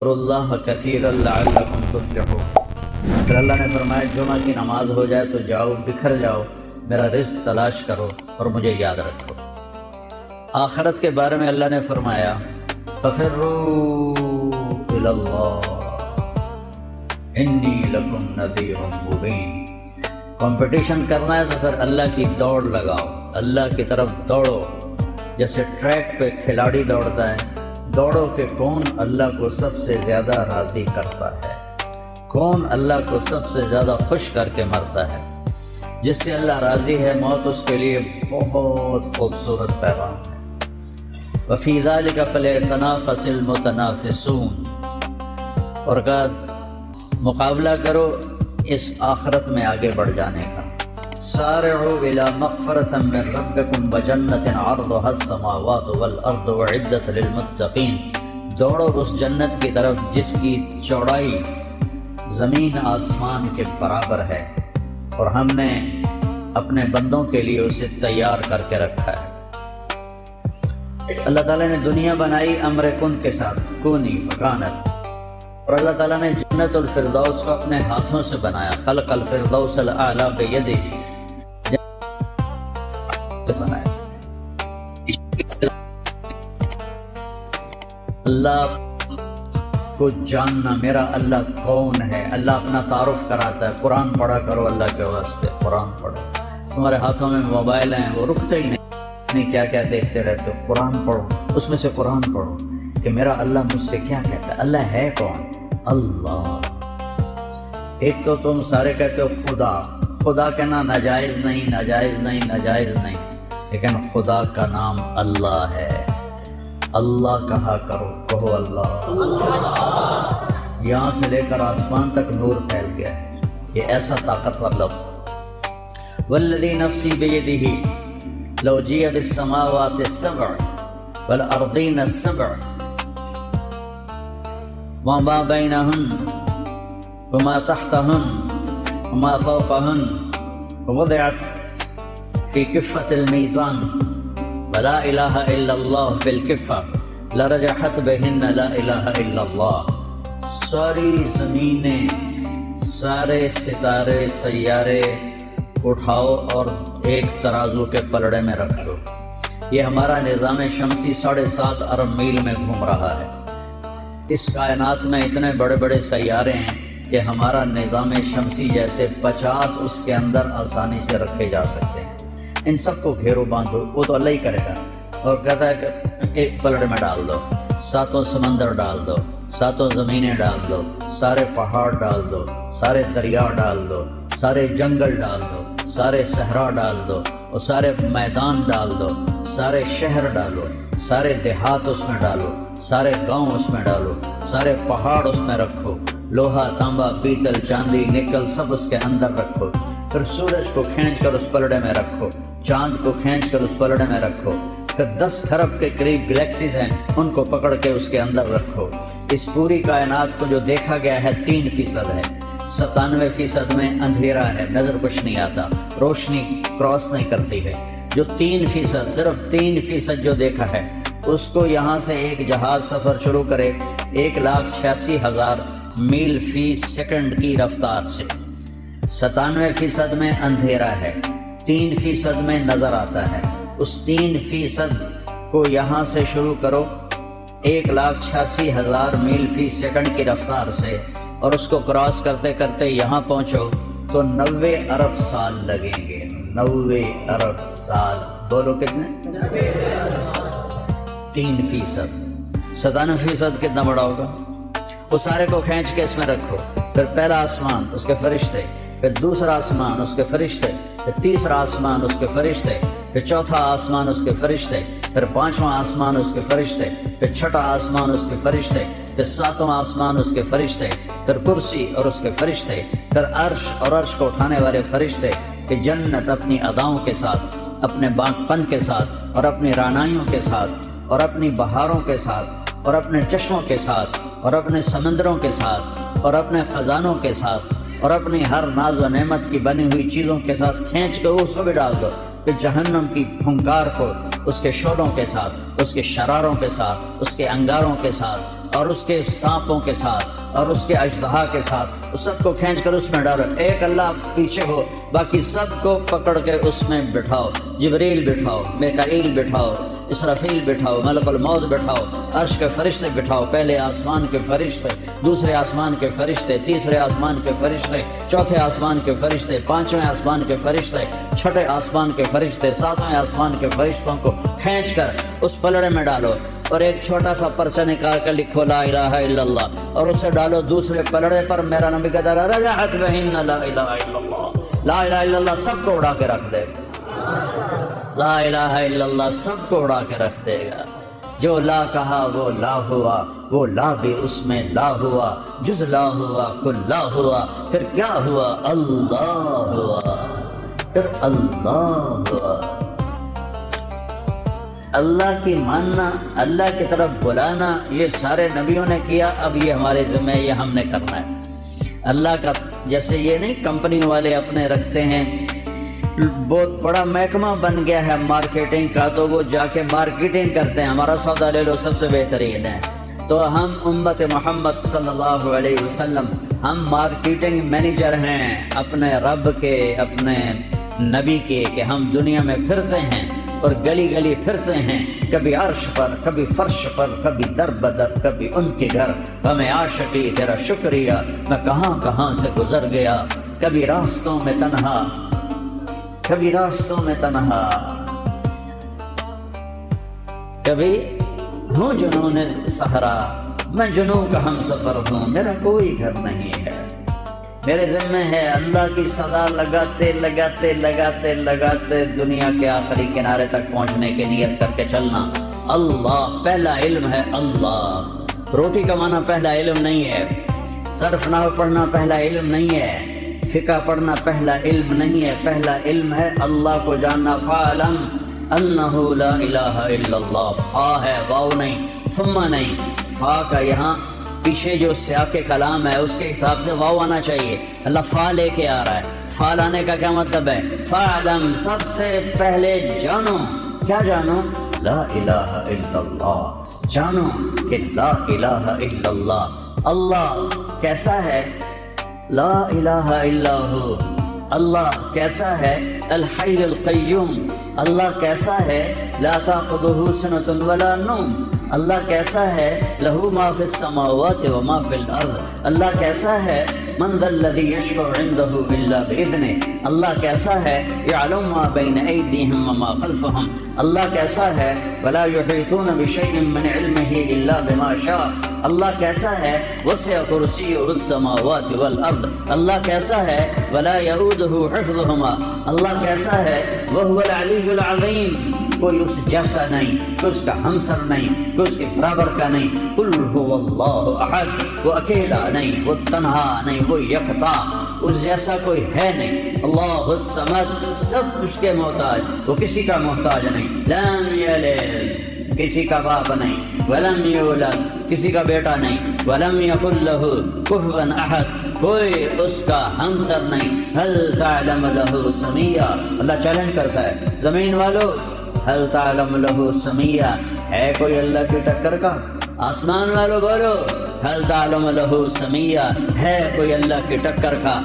اللہ کثیرا لعلکم تفلحون۔ پھر اللہ نے فرمایا جمعہ کی نماز ہو جائے تو جاؤ، بکھر جاؤ، میرا رزق تلاش کرو اور مجھے یاد رکھو۔ آخرت کے بارے میں اللہ نے فرمایا فَفِرُّوا إِلَى اللَّهِ إِنِّي لَكُمْ نَذِيرٌ مُبِينٌ۔ کمپٹیشن کرنا ہے تو پھر اللہ کی دوڑ لگاؤ، اللہ کی طرف دوڑو، جیسے ٹریک پہ کھلاڑی دوڑتا ہے۔ دوڑو کہ کون اللہ کو سب سے زیادہ راضی کرتا ہے، کون اللہ کو سب سے زیادہ خوش کر کے مرتا ہے۔ جس سے اللہ راضی ہے موت اس کے لیے بہت خوبصورت پیغام ہے۔ وَفِي ذَلِكَ فَلْيَتَنَافَسِ الْمُتَنَافِسُونَ، اور کہا مقابلہ کرو اس آخرت میں آگے بڑھ جانے کا۔ سارعوا إلى مغفرة من ربكم وجنة عرضها السماوات والأرض وعدت للمتقين، دوڑو اس جنت کی طرف جس کی چوڑائی زمین آسمان کے برابر ہے اور ہم نے اپنے بندوں کے لیے اسے تیار کر کے رکھا ہے۔ اللہ تعالیٰ نے دنیا بنائی امر کن کے ساتھ، کونی فکانت، اور اللہ تعالیٰ نے جنت الفردوس کو اپنے ہاتھوں سے بنایا۔ خلق الفردوس الاعلیٰ بیدہ، اللہ کو جاننا، میرا اللہ کون ہے۔ اللہ اپنا تعارف کراتا ہے، قرآن پڑھا کرو اللہ کے واسطے، قرآن پڑھو۔ تمہارے ہاتھوں میں موبائل ہیں، وہ رکتے ہی نہیں، کیا کیا دیکھتے رہتے ہو۔ قرآن پڑھو، اس میں سے قرآن پڑھو کہ میرا اللہ مجھ سے کیا کہتا ہے۔ اللہ ہے کون؟ اللہ۔ ایک تو تم سارے کہتے ہو خدا، خدا کہنا ناجائز نہیں، ناجائز نہیں، ناجائز نہیں، لیکن خدا کا نام اللہ ہے۔ اللہ کہا کرو، کہو اللہ۔ یہاں سے لے کر آسمان تک نور پھیل گیا ہے، یہ ایسا طاقتور لفظ۔ والذی نفسی بیدہ لو جیء بالسماوات السبع والارضین السبع وما بینہن وما تحتہن وما فوقہن ووضعت فی کفۃ المیزان ولا الہ الا اللہ فی الکفہ لرجحت بہن لا الہ الا اللہ۔ ساری زمینیں، سارے ستارے، سیارے اٹھاؤ اور ایک ترازو کے پلڑے میں رکھ دو۔ یہ ہمارا نظام شمسی 7.5 ارب میل میں گھوم رہا ہے۔ اس کائنات میں اتنے بڑے بڑے سیارے ہیں کہ ہمارا نظام شمسی جیسے 50 اس کے اندر آسانی سے رکھے جا سکتے ہیں۔ ان سب کو گھیرو باندھو، وہ تو اللہ ہی کرے گا، اور کہتا ہے کہ ایک پلڑے میں ڈال دو، 7 سمندر ڈال دو، 7 زمینیں ڈال دو، سارے پہاڑ ڈال دو، سارے دریا ڈال دو، سارے جنگل ڈال دو، سارے صحرا ڈال دو، اور سارے میدان ڈال دو، سارے شہر ڈالو، سارے دیہات اس میں ڈالو، سارے گاؤں اس میں ڈالو، سارے پہاڑ اس میں رکھو، لوہا، تانبا، پیتل، چاندی، نکل سب اس کے اندر رکھو۔ پھر سورج کو کھینچ کر اس پلڑے میں رکھو، چاند کو کھینچ کر اس پلڑے میں رکھو، پھر 10 کھرب کے قریب گلیکسیز ہیں، ان کو پکڑ کے اس کے اندر رکھو۔ اس پوری کائنات کو جو دیکھا گیا ہے 3% ہے، 97% میں اندھیرا ہے، نظر کچھ نہیں آتا، روشنی کراس نہیں کرتی ہے۔ جو 3%، صرف 3% جو دیکھا ہے، اس کو یہاں سے ایک جہاز سفر شروع کرے 1,86,000 میل فی سیکنڈ کی رفتار سے، 97% میں اندھیرا ہے، 3% میں نظر آتا ہے۔ اس 3% کو یہاں سے شروع کرو 1,86,000 میل فی سیکنڈ کی رفتار سے، اور اس کو کراس کرتے کرتے یہاں پہنچو تو 90 ارب سال لگیں گے۔ 90 ارب سال، بولو کتنے؟ 3%، 97% کتنا بڑا ہوگا؟ وہ سارے کو کھینچ کے اس میں رکھو۔ پھر پہلا آسمان، اس کے فرشتے، پھر دوسرا آسمان، اس کے فرشتے، پھر تیسرا آسمان، اس کے فرشتے، پھر چوتھا آسمان، اس کے فرشتے، پھر 5واں آسمان، اس کے فرشتے، پھر 6واں آسمان، اس کے فرشتے، پھر 7واں آسمان، اس کے فرشتے، پھر کرسی اور اس کے فرشتے، پھر عرش اور عرش کو اٹھانے والے فرشتے، کہ جنت اپنی اداؤں کے ساتھ، اپنے باغ پن کے ساتھ، اور اپنی رانائیوں کے ساتھ، اور اپنی بہاروں کے ساتھ، اور اپنے چشموں کے ساتھ، اور اپنے سمندروں کے ساتھ، اور اپنے خزانوں کے ساتھ، اور اپنی ہر ناز و نعمت کی بنی ہوئی چیزوں کے ساتھ کھینچ کے اس کو بھی ڈال دو۔ کہ جہنم کی پھنکار کو اس کے شعلوں کے ساتھ، اس کے شراروں کے ساتھ، اس کے انگاروں کے ساتھ، اور اس کے سانپوں کے ساتھ اور اس کے اژدہا کے ساتھ اس سب کو کھینچ کر اس میں ڈالو، ایک اللہ پیچھے ہو، باقی سب کو پکڑ کے اس میں بٹھاؤ، جبریل بٹھاؤ، میکائیل بٹھاؤ، اسرافیل بٹھاؤ، ملک الموت بٹھاؤ، عرش کے فرشتے بٹھاؤ، پہلے آسمان کے فرشتے، دوسرے آسمان کے فرشتے، تیسرے آسمان کے فرشتے، چوتھے آسمان کے فرشتے، پانچویں آسمان کے فرشتے، چھٹے آسمان کے فرشتے، ساتویں آسمان کے فرشتوں کو کھینچ کر اس پلڑے میں ڈالو، اور ایک چھوٹا سا پرچہ نکال کر لکھو لا الہ الا اللہ، اور اسے ڈالو دوسرے پلڑے پر۔ میرا نبی کہتا ہے رجعت بہن لا الہ الا اللہ، لا الہ الا اللہ سب کو اڑا کے رکھ دے گا، لا الہ الا اللہ سب کو اڑا کے رکھ دے گا۔ جو لا کہا وہ لا ہوا، وہ لا بھی اس میں لا ہوا، جز لا ہوا کل لا ہوا، پھر کیا ہوا؟ اللہ ہوا، پھر اللہ ہوا۔ اللہ کی ماننا، اللہ کی طرف بلانا، یہ سارے نبیوں نے کیا، اب یہ ہمارے ذمہ ہے، یہ ہم نے کرنا ہے۔ اللہ کا جیسے یہ نہیں کمپنی والے اپنے رکھتے ہیں، بہت بڑا محکمہ بن گیا ہے مارکیٹنگ کا، تو وہ جا کے مارکیٹنگ کرتے ہیں، ہمارا سودا لے لو سب سے بہترین ہے۔ تو ہم امت محمد صلی اللہ علیہ وسلم، ہم مارکیٹنگ مینیجر ہیں اپنے رب کے، اپنے نبی کے، کہ ہم دنیا میں پھرتے ہیں اور گلی گلی پھرتے ہیں، کبھی عرش پر، کبھی فرش پر، کبھی در بدر، کبھی ان کے گھر، ہمیں عاشقی تیرا شکریہ، میں کہاں کہاں سے گزر گیا، کبھی راستوں میں تنہا، کبھی راستوں میں تنہا، کبھی ہوں جنون صحرا، میں جنون کا ہم سفر ہوں، میرا کوئی گھر نہیں ہے، میرے ذمہ ہے اللہ کی صدا لگاتے لگاتے لگاتے لگاتے دنیا کے آخری کنارے تک پہنچنے کی نیت کر کے چلنا۔ اللہ پہلا علم ہے، اللہ روٹی کمانا پہلا علم نہیں ہے، صرف نحو پڑھنا پہلا علم نہیں ہے، فقہ پڑھنا پہلا علم نہیں ہے، پہلا علم ہے اللہ کو جاننا۔ فَعْلَمْ أَنَّهُ لَا إِلَهَ إِلَّا اللَّهُ، فا ہے، واو نہیں، ثم نہیں، فا کا یہاں پیچھے جو سیاق کلام ہے اس کے حساب سے واو آنا چاہیے، اللہ فا لے کے آ رہا ہے۔ فا لانے کا کیا مطلب ہے؟ فَعْلَمْ سب سے پہلے جانو، کیا جانو؟ لا الہ الا اللہ، جانو کہ لا الہ الا اللہ، اللہ کیسا ہے؟ لا الہ الا ہو، اللہ کیسا ہے؟ الحی القیوم، اللہ کیسا ہے؟ لا تأخذہ سنۃ ولا نوم، اللہ کیسا ہے؟ لہ ما فی السماوات و ما فی الارض، اللہ کیسا ہے؟ من ذا الذی یشفع عندہ الا بإذنہ، اللہ کیسا ہے؟ یعلم ما بین ایدیہم وما خلفہم، اللہ کیسا ہے؟ ولا یحیطون بشیء من علمہ الا بما شاء، اللہ کیسا ہے؟ وسع کرسیہ السماوات والارض، اللہ کیسا ہے؟ ولا یؤودہ حفظہما، اللہ کیسا ہے؟ وہو العلی العظیم، کوئی اس جیسا نہیں، کوئی اس کا ہمسر نہیں، کوئی اس کے برابر کا نہیں۔ قل هو اللہ احد، وہ اکیلا نہیں، وہ تنہا نہیں، وہ یکتا، اس جیسا کوئی ہے نہیں۔ اللہ الصمد، سب اس کے محتاج، وہ کسی کا محتاج نہیں۔ لم یلد، کسی کا باپ نہیں، ولم یولد، کسی کا بیٹا نہیں، ولم یکن لہ کفوا احد، کوئی اس کا ہمسر نہیں۔ هل تعلم له سمیہ، اللہ چیلنج کرتا ہے زمین والو، هل تعلم له سمیہ، ہے کوئی اللہ کی ٹکر کا؟ آسمان والو بولو، هل تعلم له سمیہ، ہے کوئی اللہ کی ٹکر کا؟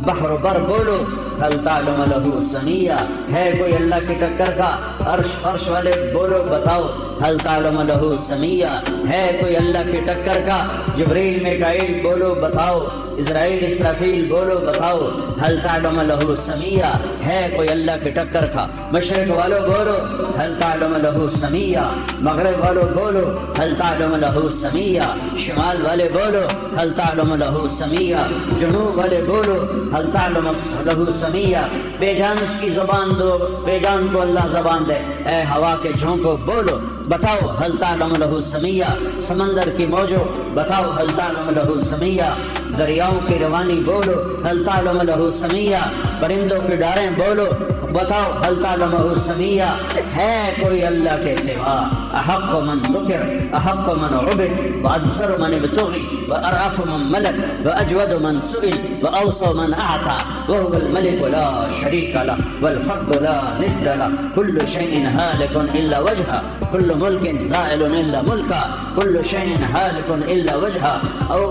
بحر بر بولو، هل تعلم له سمیہ، ہے کوئی اللہ کی ٹکر کا؟ عرش فرش والے بولو، بتاؤ هل تعلم له سمیہ، ہے کوئی اللہ کی ٹکر کا؟ جبریل میکائیل بولو، بتاؤ، اسرائیل اسرافیل بولو، بتاؤ هل تعلم له سمیہ، ہے کوئی اللہ کی ٹکر کا؟ مشرق والو بولو هل تعلم له سمیہ، مغرب والو بولو هل تعلم له سمیہ، شمال والے بولو هل تعلم له سمیہ، جنوب والے بولو هل تعلم له سمیہ۔ بے جان اس کی زبان دو، بے جان کو اللہ زبان دے، اے ہوا کے جھونکو بولو، بتاؤ هل تعلم له سمیہ۔ سمندر کی موجوں بتاؤ هل تعلم له سمیہ۔ دریاؤں کی روانی بولو هل تعلم له سمیہ۔ پرندوں کی ڈاریں بولو، بتاؤ هل تعلم له سمیہ۔ ہے کوئی اللہ کے سوا؟ احق من ذکر احق من عبد وابصر من ابتغي وارعف من ملك واجود من سئل واوصى من اعطى وهو الملك لا شريك له والفرد لا ند له كل شيء هالك الا وجهه كل ملك زائل الا ملكه كل شيء هالك الا وجهه او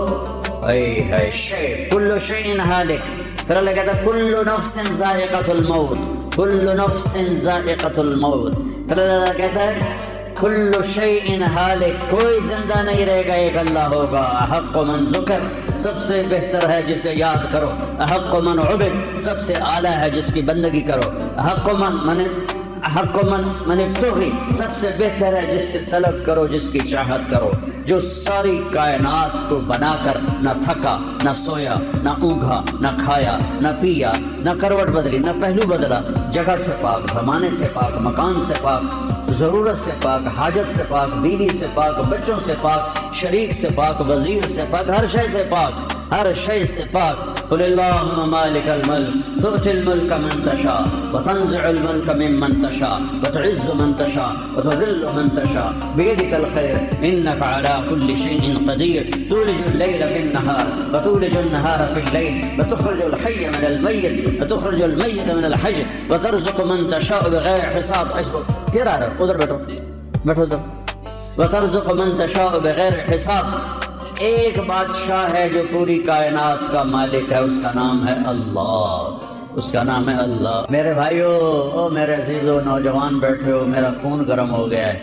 اي شيء كل شيء هالك. پھر اللہ کہتا ہے کل نفس ذائقۃ الموت کل نفس ذائقۃ الموت. پھر اللہ کہتا ہے کل شیء ہالک کوئی زندہ نہیں رہے گا ایک اللہ ہوگا. احق من ذکر سب سے بہتر ہے جسے یاد کرو. احق من عبد سب سے اعلیٰ ہے جس کی بندگی کرو. احق من ابتغی سب سے بہتر ہے جس سے طلب کرو جس کی چاہت کرو. جو ساری کائنات کو بنا کر نہ تھکا نہ سویا نہ اونگھا نہ کھایا نہ پیا نہ کروٹ بدلی نہ پہلو بدلا. جگہ سے پاک زمانے سے پاک مکان سے پاک ضرورت سے پاک حاجت سے پاک بیوی سے پاک بچوں سے پاک شریک سے پاک وزیر سے پاک ہر شے سے پاک ہر شے سے پاک. قل اللهم مالک الملک تؤتی الملک من تشاء وتنزع الملک ممن تشاء وتعز من تشاء وتذل من تشاء بيدك الخير انك على كل شيء قدير تولج الليل في النهار وتولج النهار في الليل وتخرج الحي من الميت وتخرج الميت من الحي وترزق من تشاء بغير حساب. ادھر بیٹھو ادھر. وترزق من تشاء بغیر حساب. ایک بادشاہ ہے جو پوری کائنات کا مالک ہے اس کا نام ہے اللہ. اس کا نام ہے اللہ. میرے بھائیو او میرے عزیزو نوجوان بیٹھے ہو میرا خون گرم ہو گیا ہے.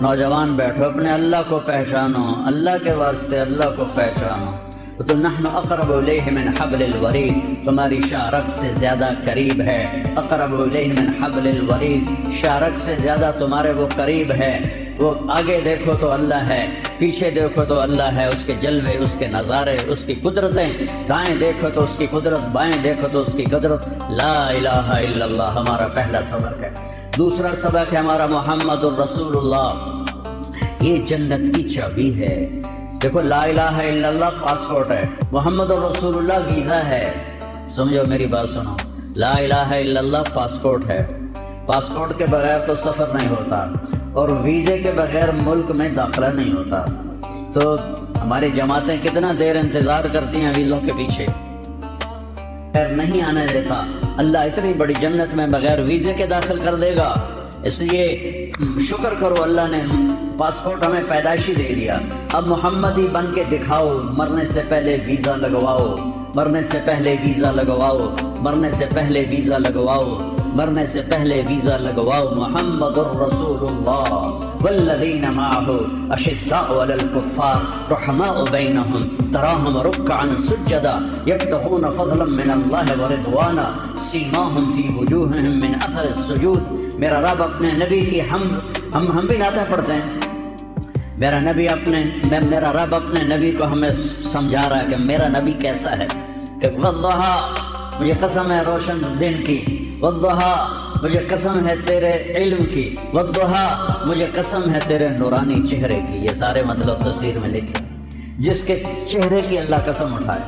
نوجوان بیٹھو اپنے اللہ کو پہچانو. اللہ کے واسطے اللہ کو پہچانو. تو نحن اقرب الیہ من حبل الورید تمہاری شارک سے زیادہ قریب ہے. اقرب الیہ من حبل الورید شارک سے زیادہ تمہارے وہ قریب ہے. وہ آگے دیکھو تو اللہ ہے پیچھے دیکھو تو اللہ ہے. اس کے جلوے اس کے نظارے اس کی قدرتیں دائیں دیکھو تو اس کی قدرت بائیں دیکھو تو اس کی قدرت. لا الہ الا اللہ ہمارا پہلا سبق ہے. دوسرا سبق ہے ہمارا محمد الرسول اللہ. یہ جنت کی چابی ہے. دیکھو لا الہ الا اللہ پاسپورٹ ہے. محمد الرسول اللہ ویزا ہے. سمجھو میری بات سنو. لا الہ الا اللہ پاسپورٹ ہے. پاسپورٹ کے بغیر تو سفر نہیں ہوتا اور ویزے کے بغیر ملک میں داخلہ نہیں ہوتا. تو ہماری جماعتیں کتنا دیر انتظار کرتی ہیں ویزوں کے پیچھے. خیر نہیں آنے دیتا. اللہ اتنی بڑی جنت میں بغیر ویزے کے داخل کر دے گا. اس لیے شکر کرو اللہ نے پاسپورٹ ہمیں پیدائشی دے دیا. اب محمدی بن کے دکھاؤ. مرنے سے پہلے ویزا لگواؤ. مرنے سے پہلے ویزا لگواؤ. مرنے سے پہلے ویزا لگواؤ. مرنے سے پہلے ویزا لگواؤ. محمد الرسول اللہ والذین معه اشداء علی الکفار رحماء بینہم تراہم رکعا سجدا یبتغون فضلا من اللہ ورضوانا سیماہم فی وجوہہم من اثر السجود. میرا رب اپنے نبی کی ہم بھی نعتیں پڑھتے ہیں. میرا رب اپنے نبی کو ہمیں سمجھا رہا ہے کہ میرا نبی کیسا ہے. کہ والضحیٰ مجھے قسم ہے روشن دن کی. والضحیٰ مجھے قسم ہے تیرے علم کی. والضحیٰ مجھے قسم ہے تیرے نورانی چہرے کی. یہ سارے مطلب تفسیر میں لکھے. جس کے چہرے کی اللہ قسم اٹھائے.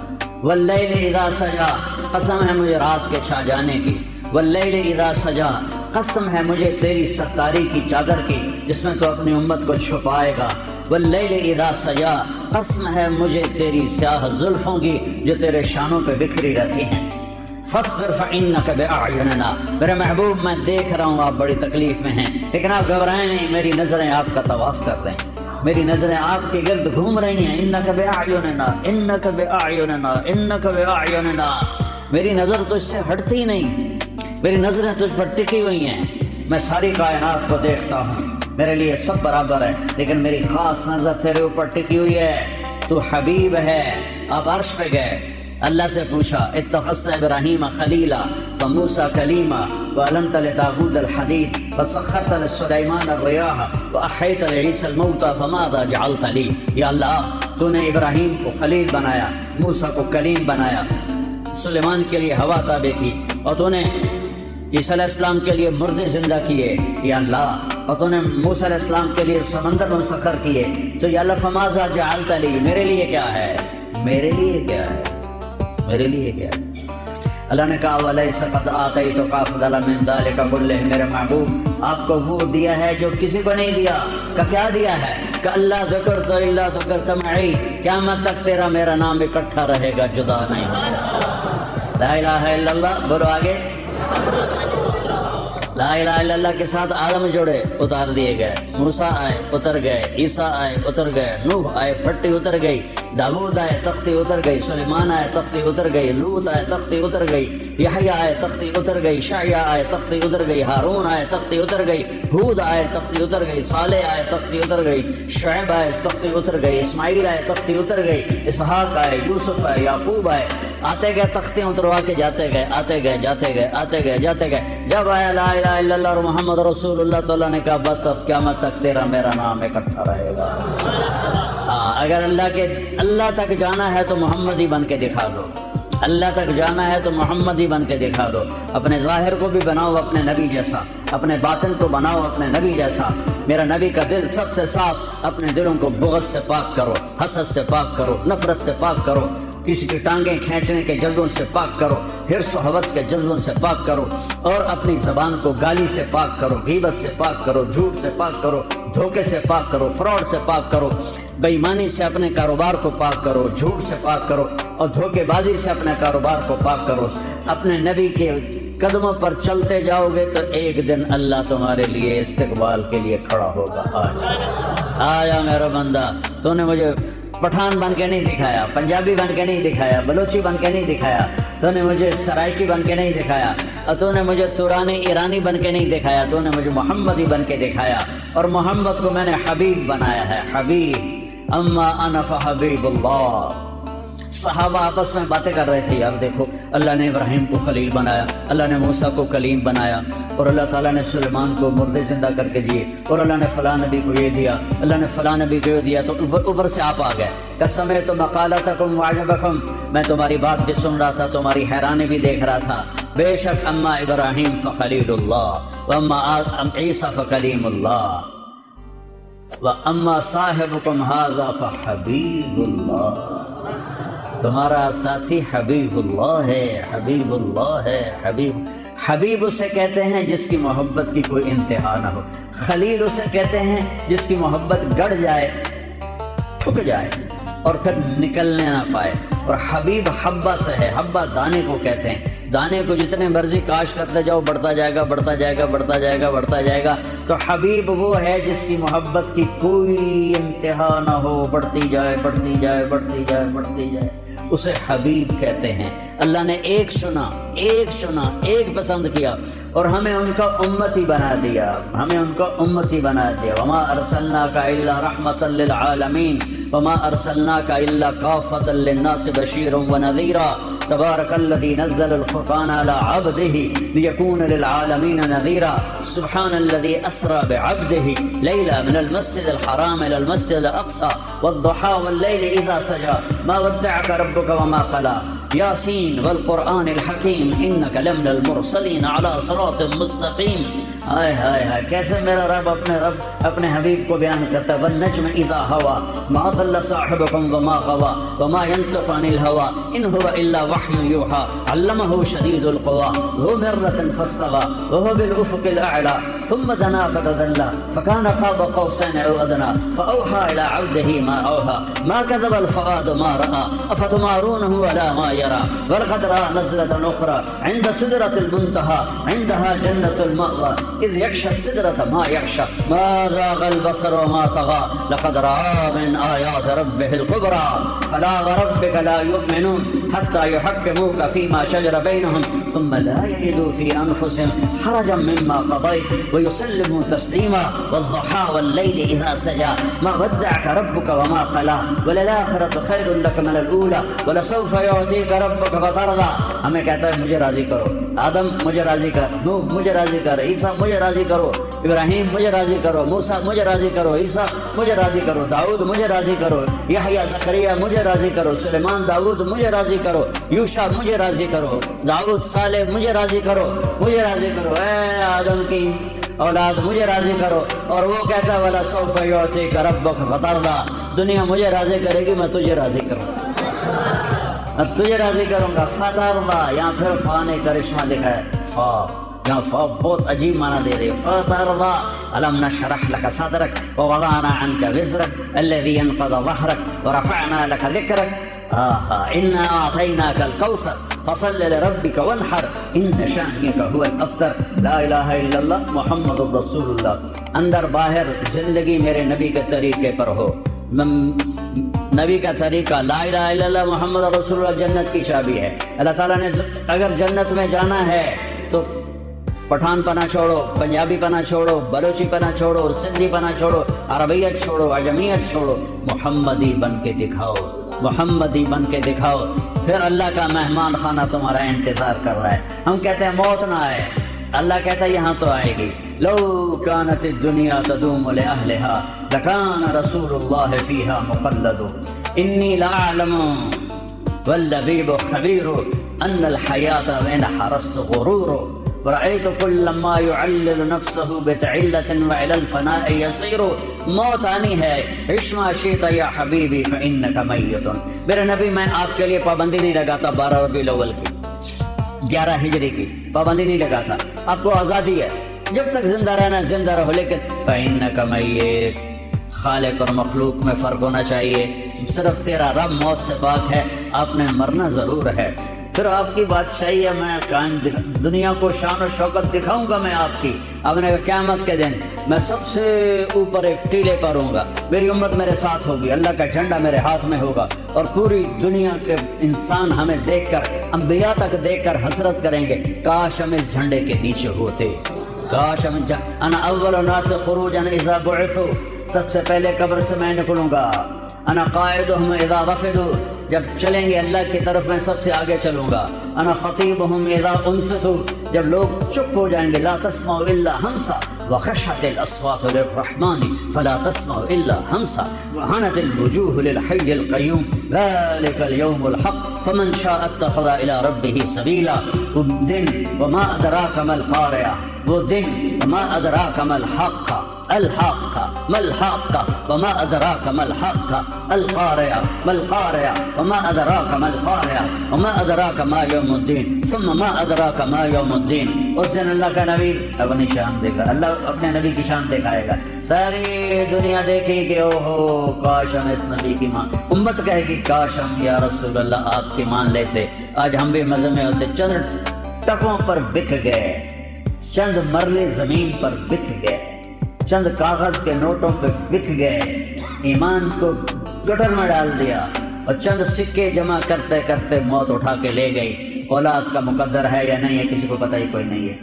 واللیل اذا سجا قسم ہے مجھے رات کے چھا جانے کی. واللیل اذا سجا قسم ہے مجھے تیری ستاری کی چادر کی جس میں تو اپنی امت کو چھپائے گا. واللیل اذا سجا قسم ہے مجھے تیری سیاہ زلفوں کی جو تیرے شانوں پہ بکھری رہتی ہیں. فاصبر فإنك بأعيننا. میرے محبوب میں دیکھ رہا ہوں آپ بڑی تکلیف میں ہیں لیکن آپ گھبرائیں نہیں. میری نظریں آپ کا طواف کر رہی ہیں. میری نظریں آپ کے گرد گھوم رہی ہیں. إنك بأعيننا إنك بأعيننا إنك بأعيننا. میری نظر تو اس سے ہٹتی نہیں. میری نظریں تجھ پر ٹکی ہوئی ہیں. میں ساری کائنات کو دیکھتا ہوں. میرے لیے سب برابر ہے لیکن میری خاص نظر تیرے اوپر ٹکی ہوئی ہے. تو حبیب ہے. آپ عرش پہ گئے. اللہ سے پوچھا اتخذت ابراہیم خلیلا وموسیٰ کلیما وألنت لداود الحدید وسخرت لسلیمان الریاح وأحیت لعیسی الموتى فماذا جعلت لی. یا اللہ تو نے ابراہیم کو خلیل بنایا موسیٰ کو کلیم بنایا سلیمان کے لیے ہوا تابع کی اور تو نے عیسیٰ علیہ السلام کے لیے مردے زندہ کیے. یا اللہ اور تو نے موسیٰ علیہ السلام کے لیے سمندر مسخر کیے. تو یا اللہ فماذا جعلت لی میرے لیے کیا ہے. میرے لیے کیا ہے. میرے لیے کیا ہے. اللہ نے کہا وَلَيْسَ قَدْ آتَيْتُكَ أَفْضَلَ مِنْ ذَلِكَ كُلِّهِ، میرے محبوب آپ کو وہ دیا ہے جو کسی کو نہیں دیا۔ کہ کیا دیا ہے؟ کہ اللہ ذکر تو اللہ ذکرت معی، قیامت تک تیرا میرا نام اکٹھا رہے گا، جدا نہیں ہوگا۔ لا الہ الا اللہ بولو آگے۔ لا الہ الا اللہ کے ساتھ آدم جوڑے اتار دیے گئے، موسیٰ آئے اتر گئے، عیسیٰ آئے اتر گئے، نوح آئے پھٹی اتر گئی، داؤد آئے تختی اتر گئی، سلیمان آئے تختی اتر گئی، لوط آئے تختی اتر گئی، یحییٰ آئے تختی اتر گئی، شعیہ آئے تختی اتر گئی، ہارون آئے تختی اتر گئی، ہود آئے تختی اتر گئی، صالح آئے تختی اتر گئی، شعیب آئے تختی اتر گئی، اسماعیل آئے تختی اتر گئی، اسحاق آئے، یوسف آئے، یعقوب آئے، آتے گئے تختیاں اتروا کے جاتے گئے، آتے گئے جاتے گئے، آتے گئے جاتے گئے۔ جب آیا لا الہ الا اللہ اور محمد رسول اللہ، تو اللہ نے کہا بس اب قیامت تک تیرا میرا نام اکٹھا رہے گا۔ اگر اللہ تک جانا ہے تو محمد ہی بن کے دکھا دو، اللہ تک جانا ہے تو محمد ہی بن کے دکھا دو۔ اپنے ظاہر کو بھی بناؤ اپنے نبی جیسا، اپنے باطن کو بناؤ اپنے نبی جیسا۔ میرا نبی کا دل سب سے صاف، اپنے دلوں کو بغض سے پاک کرو، حسد سے پاک کرو، نفرت سے پاک کرو، کسی کی ٹانگیں کھینچنے کے جذبوں سے پاک کرو، حرص و حوث کے جذبوں سے پاک کرو، اور اپنی زبان کو گالی سے پاک کرو، غیبت سے پاک کرو، جھوٹ سے پاک کرو، دھوکے سے پاک کرو، فراڈ سے پاک کرو، بے ایمانی سے اپنے کاروبار کو پاک کرو، جھوٹ سے پاک کرو، اور دھوکے بازی سے اپنے کاروبار کو پاک کرو۔ اپنے نبی کے قدموں پر چلتے جاؤ گے تو ایک دن اللہ تمہارے لیے استقبال کے لیے کھڑا ہوگا۔ آیا میرا بندہ، تو نے مجھے پٹھان بن کے نہیں دکھایا، پنجابی بن کے نہیں دکھایا، بلوچی بن کے نہیں دکھایا، تو نے مجھے سرائکی بن کے نہیں دکھایا، اور تو نے مجھے ترانی ایرانی بن کے نہیں دکھایا، تو نے مجھے محمدی بن کے دکھایا، اور محمد کو میں نے حبیب بنایا ہے، حبیب۔ اما انا فحبیب اللہ۔ صحابہ آپس میں باتیں کر رہے تھے، یار دیکھو اللہ نے ابراہیم کو خلیل بنایا، اللہ نے موسیٰ کو کلیم بنایا، اور اللہ تعالیٰ نے سلیمان کو مردے زندہ کر کے دیے، اور اللہ نے فلاں نبی کو یہ دیا، اللہ نے فلاں نبی کو یہ دیا، تو اوپر سے آپ آ گئے کہ سمعت مقالتکم وعجبکم، میں تمہاری بات بھی سن رہا تھا، تمہاری حیرانی بھی دیکھ رہا تھا۔ بے شک اما ابراہیم فخلیل اللہ، واما عیسیٰ فکلیم اللہ، واما صاحبکم ھذا فحبیب اللہ، تمہارا ساتھی حبیب اللہ ہے، حبیب اللہ ہے۔ حبیب اسے کہتے ہیں جس کی محبت کی کوئی انتہا نہ ہو، خلیل اسے کہتے ہیں جس کی محبت گڑ جائے، ٹھک جائے اور پھر نکلنے نہ پائے، اور حبیب حبہ سے ہے، حبہ دانے کو کہتے ہیں، دانے کو جتنے مرضی کاش کرتے جاؤ بڑھتا جائے گا، بڑھتا جائے گا، بڑھتا جائے گا، بڑھتا جائے گا۔ تو حبیب وہ ہے جس کی محبت کی کوئی انتہا نہ ہو، بڑھتی جائے، بڑھتی جائے، بڑھتی جائے، بڑھتی جائے، اسے حبیب کہتے ہیں۔ اللہ نے ایک چنا، ایک پسند کیا، اور ہمیں ان کا امتی بنا دیا، وما ارسلناک الا رحمتا للعالمین وما ارسلناک الا کافۃ للناس بشیرا ونذیرا تبارک الذی نزل الفرقان علی عبدہ لیکون للعالمین نذیرا سبحان الذی اسری بعبدہ لیلا من المسجد الحرام الى المسجد الاقصى والضحى واللیل اذا سجى ما ودعک ربک وما قلى یاسین والقرآن الحکیم انک لمن المرسلین علی صراط مستقیم۔ ہائے ہائے ہائے، کیسے میرا رب اپنے حبیب کو بیان کرتا ہے، والنجم اذا ہوا ما ضل صاحبکم وما غوا وما ينطق عن الهوى ان هو الا وحی یوحى علمه شدید القوى ذو مرة فاستوى وهو بالافق الاعلى ثم دنا فتدلى فكان قاب قوسين او ادنى فاوحى الى عبده ما اوحى ما كذب الفؤاد ما راى افتمارونه على ما يرى ولقد راى نزلة اخرى عند سدرة المنتهى عندها جنة المأوى اذ يغشى السدرة ما يغشى ما زاغ البصر وما طغى لقد راى من آيات ربه الكبرى فلا وربك لا يؤمنون حتى يحكموك فيما شجر بينهم ثم لا يجدوا في أنفسهم حرجا مما قضيت ويسلموا تسليما والضحى والليل إذا سجى ما ودعك ربك وما قلى وللآخرة خير لك من الأولى ولسوف يعطيك ربك فترضى۔ ہمیں کہتا ہے مجھے راضی کرو، آدم مجھے راضی کر، نوح مجھے راضی کر، عیسیٰ مجھے راضی کرو، ابراہیم مجھے راضی کرو، موسیٰ مجھے راضی کرو، عیسیٰ مجھے راضی کرو، داؤد مجھے راضی کرو، یحییٰ زکریا مجھے راضی کرو، سلیمان داؤد مجھے راضی کرو، یوشع مجھے راضی کرو، داؤد صالح مجھے راضی کرو، مجھے راضی کرو، اے آدم کی اولاد مجھے راضی کرو۔ اور وہ کہتا ہے وَلَسَوْفَ يُعْطِيكَ رَبُّكَ فَتَرْضَىٰ، دنیا مجھے راضی کرے گی، میں تجھے راضی کروں۔ اور تجھے راضی کروں گا. فترضا، یہاں پھر فا نے کرشمہ دکھایا. فا یہاں فا بہت عجیب معنی دے رہی ہے. فترضا الم نشرح لك صدرك ووضعنا عنك وزرك الذي ينقض ظهرك ورفعنا لك ذكرك انا اعطيناك الكوثر فصل لربك وانحر ان شانئك هو الابتر. لا الہ الا اللہ محمد رسول اللہ. اندر باہر زندگی میرے نبی کے طریقے پر ہو. نبی کا طریقہ لا الہ الا اللہ محمد رسول اللہ جنت کی چابی ہے. اللہ تعالیٰ نے اگر جنت میں جانا ہے تو پٹھان پنا چھوڑو، پنجابی پنا چھوڑو، بلوچی پنا چھوڑو، سندھی پنا چھوڑو، عربیت چھوڑو، عجمیت چھوڑو، محمدی بن کے دکھاؤ، محمدی بن کے دکھاؤ. پھر اللہ کا مہمان خانہ تمہارا انتظار کر رہا ہے. ہم کہتے ہیں موت نہ آئے، اللہ کہتا ہے یہاں تو آئے گی. لو كانت الدنيا تدوم لأهلها لكان رسول الله فيها مخلد. إني لأعلم واللبيب خبير أن الحياة وإن حرصت غرور ورأيت كل ما يعلل نفسه بتعلة وإلى الفناء يصير. موت آنی ہے، عش ما شئت یا حبیبی فإنك میت. میرے نبی میں آپ کے لیے پابندی نہیں لگاتا 12 ربیع الاول کی 11 ہجری کی پابندی نہیں لگاتا. آپ کو آزادی ہے، جب تک زندہ رہنا زندہ رہو، لیکن فإنك میت. خالق اور مخلوق میں فرق ہونا چاہیے. صرف تیرا رب موت سے پاک ہے، آپ نے مرنا ضرور ہے. پھر آپ کی بادشاہی ہے، میں قائم دنیا کو شان و شوکت دکھاؤں گا. میں آپ کی آپ نے قیامت کے دن میں سب سے اوپر ایک ٹیلے پر ہوں گا. میری امت میرے ساتھ ہوگی، اللہ کا جھنڈا میرے ہاتھ میں ہوگا، اور پوری دنیا کے انسان ہمیں دیکھ کر، انبیاء تک دیکھ کر حسرت کریں گے کاش ہم اس جھنڈے کے نیچے ہوتے. کاش ہم انا اول الناس خروجا اذا بعثوا. سب سے پہلے قبر سے میں نکلوں گا. انا قائدهم اذا وفدوا. جب چلیں گے اللہ کی طرف میں سب سے آگے چلوں گا. انا خطیبهم اذا انصتوا. جب لوگ چپ ہو جائیں گے. لا تسمعوا الا همسا وخشعت الاصوات للرحمن فلا تسمعوا الا همسا وعنت الوجوه للحي القيوم ذلك اليوم الحق فمن شاء اتخذ الى ربه سبيلا. وہ دن وما ادراك ما القارعة. وہ دن وما ادراك ما الحق الحق ما الحق وما ادراك ما الحق القارعة ما القارعة وما ادراك ما القارعة وما ادراك ما يوم الدين ثم ما ادراك ما يوم الدين. اس دن اللہ کا نبی اپنی شان دے گا، اللہ اپنے نبی کی شان دکھائے گا. ساری دنیا دیکھے کہ اوہو کاش ہم اس نبی کی مان. امت کہے گی کاش ہم یا رسول اللہ آپ کی مان لیتے. آج ہم بھی مزے میں ہوتے. چند ٹکوں پر بک گئے، چند مرلے زمین پر بک گئے، چند کاغذ کے نوٹوں پہ بک گئے، ایمان کو گٹر میں ڈال دیا، اور چند سکے جمع کرتے کرتے موت اٹھا کے لے گئی. اولاد کا مقدر ہے یا نہیں ہے کسی کو پتہ ہی کوئی نہیں ہے.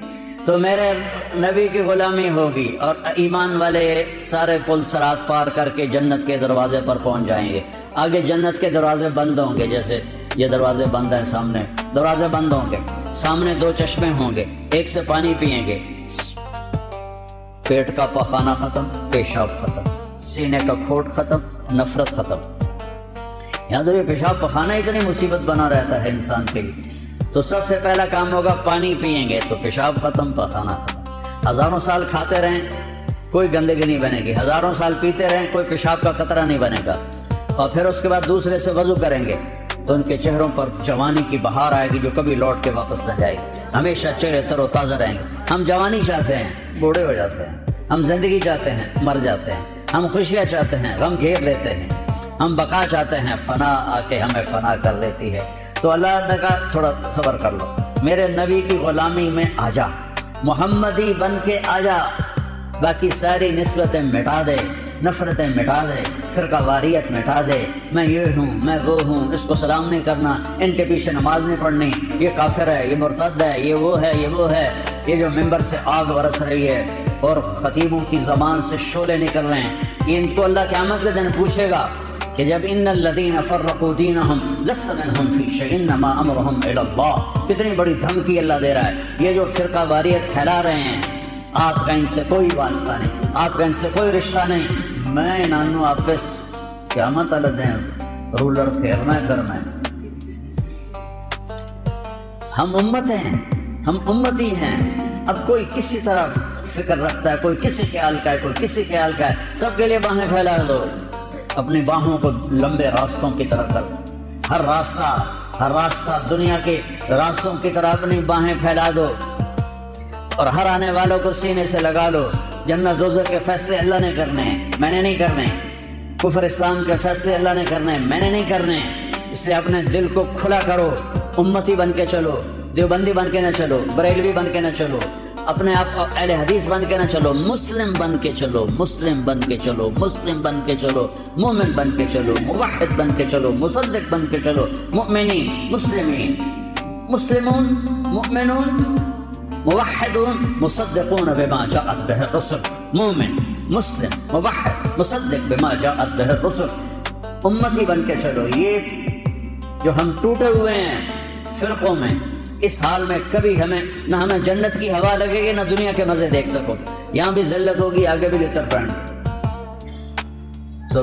تو میرے نبی کی غلامی ہوگی، اور ایمان والے سارے پل صراط پار کر کے جنت کے دروازے پر پہنچ جائیں گے. آگے جنت کے دروازے بند ہوں گے، جیسے یہ دروازے بند ہیں سامنے، دروازے بند ہوں گے. سامنے 2 چشمے ہوں گے، ایک سے پانی پئیں گے. پیٹ کا پخانہ ختم، پیشاب ختم، سینے کا کھوٹ ختم، نفرت ختم. یہاں تو یہ پیشاب پخانہ اتنی مصیبت بنا رہتا ہے انسان کے لیے. تو سب سے پہلا کام ہوگا پانی پئیں گے تو پیشاب ختم، پخانہ ختم. ہزاروں سال کھاتے رہیں کوئی گندگی نہیں بنے گی، ہزاروں سال پیتے رہیں کوئی پیشاب کا قطرہ نہیں بنے گا. اور پھر اس کے بعد دوسرے سے وضو کریں گے تو ان کے چہروں پر جوانی کی بہار آئے گی جو کبھی لوٹ کے واپس نہ جائے گی. ہمیشہ چہرے تر و تازہ رہیں گے. ہم جوانی چاہتے ہیں، بوڑھے ہو جاتے ہیں. ہم زندگی چاہتے ہیں، مر جاتے ہیں. ہم خوشیاں چاہتے ہیں، غم گھیر لیتے ہیں. ہم بقا چاہتے ہیں، فنا آ کے ہمیں فنا کر لیتی ہے. تو اللہ نے کہا تھوڑا صبر کر لو، میرے نبی کی غلامی میں آ جا، محمدی بن کے آ جا. باقی ساری نسبتیں مٹا دے، نفرتیں مٹا دے، فرقہ واریت مٹا دے. میں یہ ہوں، میں وہ ہوں، اس کو سلام نہیں کرنا، ان کے پیچھے نماز نہیں پڑھنی، یہ کافر ہے، یہ مرتد ہے، یہ وہ ہے، یہ وہ ہے. یہ جو ممبر سے آگ برس رہی ہے اور خطیبوں کی زبان سے شعلے نکل رہے ہیں، یہ ان کو اللہ قیامت کے دن پوچھے گا کہ جب ان الذین فرقوا دینہم لست منہم فی شیء انما امرہم الی اللہ. کتنی بڑی دھمکی اللہ دے رہا ہے. یہ جو فرقہ واریت پھیلا رہے ہیں، آپ کا ان سے کوئی واسطہ نہیں، آپ کا ان سے کوئی رشتہ نہیں. میں نانو آپ پہ قیامت والے دن رولر پھیرنا ہے کرنا ہے. ہم امت ہیں، ہم امتی ہیں. اب کوئی کسی طرح فکر رکھتا ہے، کوئی کسی خیال کا ہے، کوئی کسی خیال کا ہے. سب کے لیے باہیں پھیلا دو، اپنی باہوں کو لمبے راستوں کی طرف کر. ہر راستہ ہر راستہ دنیا کے راستوں کی طرح اپنی باہیں پھیلا دو اور ہر آنے والوں کو سینے سے لگا لو۔ جنت دوزخ کے فیصلے اللہ نے کرنے ہیں، میں نے نہیں کرنے۔ کفر اسلام کے فیصلے اللہ نے کرنے ہیں، میں نے نہیں کرنے۔ اس لیے اپنے دل کو کھلا کرو، امتی بن کے چلو، دیوبندی بن کے نہ چلو، بریلوی بن کے نہ چلو، اپنے آپ اہل حدیث بن کے نہ چلو، مسلم بن کے چلو، مسلم بن کے چلو، مسلم بن کے چلو، مومن بن کے چلو، موحد بن کے چلو، مصدق بن کے چلو، مؤمنین، مسلمین، مسلمون، مؤمنون، موحدون، مصدقون بما جاءت به الرسل، مومن، مسلم، موحد، مصدق بما جاءت به الرسل، امتی بن کے چلو۔ یہ جو ہم ٹوٹے ہوئے ہیں فرقوں میں، اس حال میں کبھی نہ ہمیں جنت کی ہوا لگے گی، نہ دنیا کے مزے دیکھ سکو گے۔ یہاں بھی ذلت ہوگی، آگے بھی لتر پڑیں تو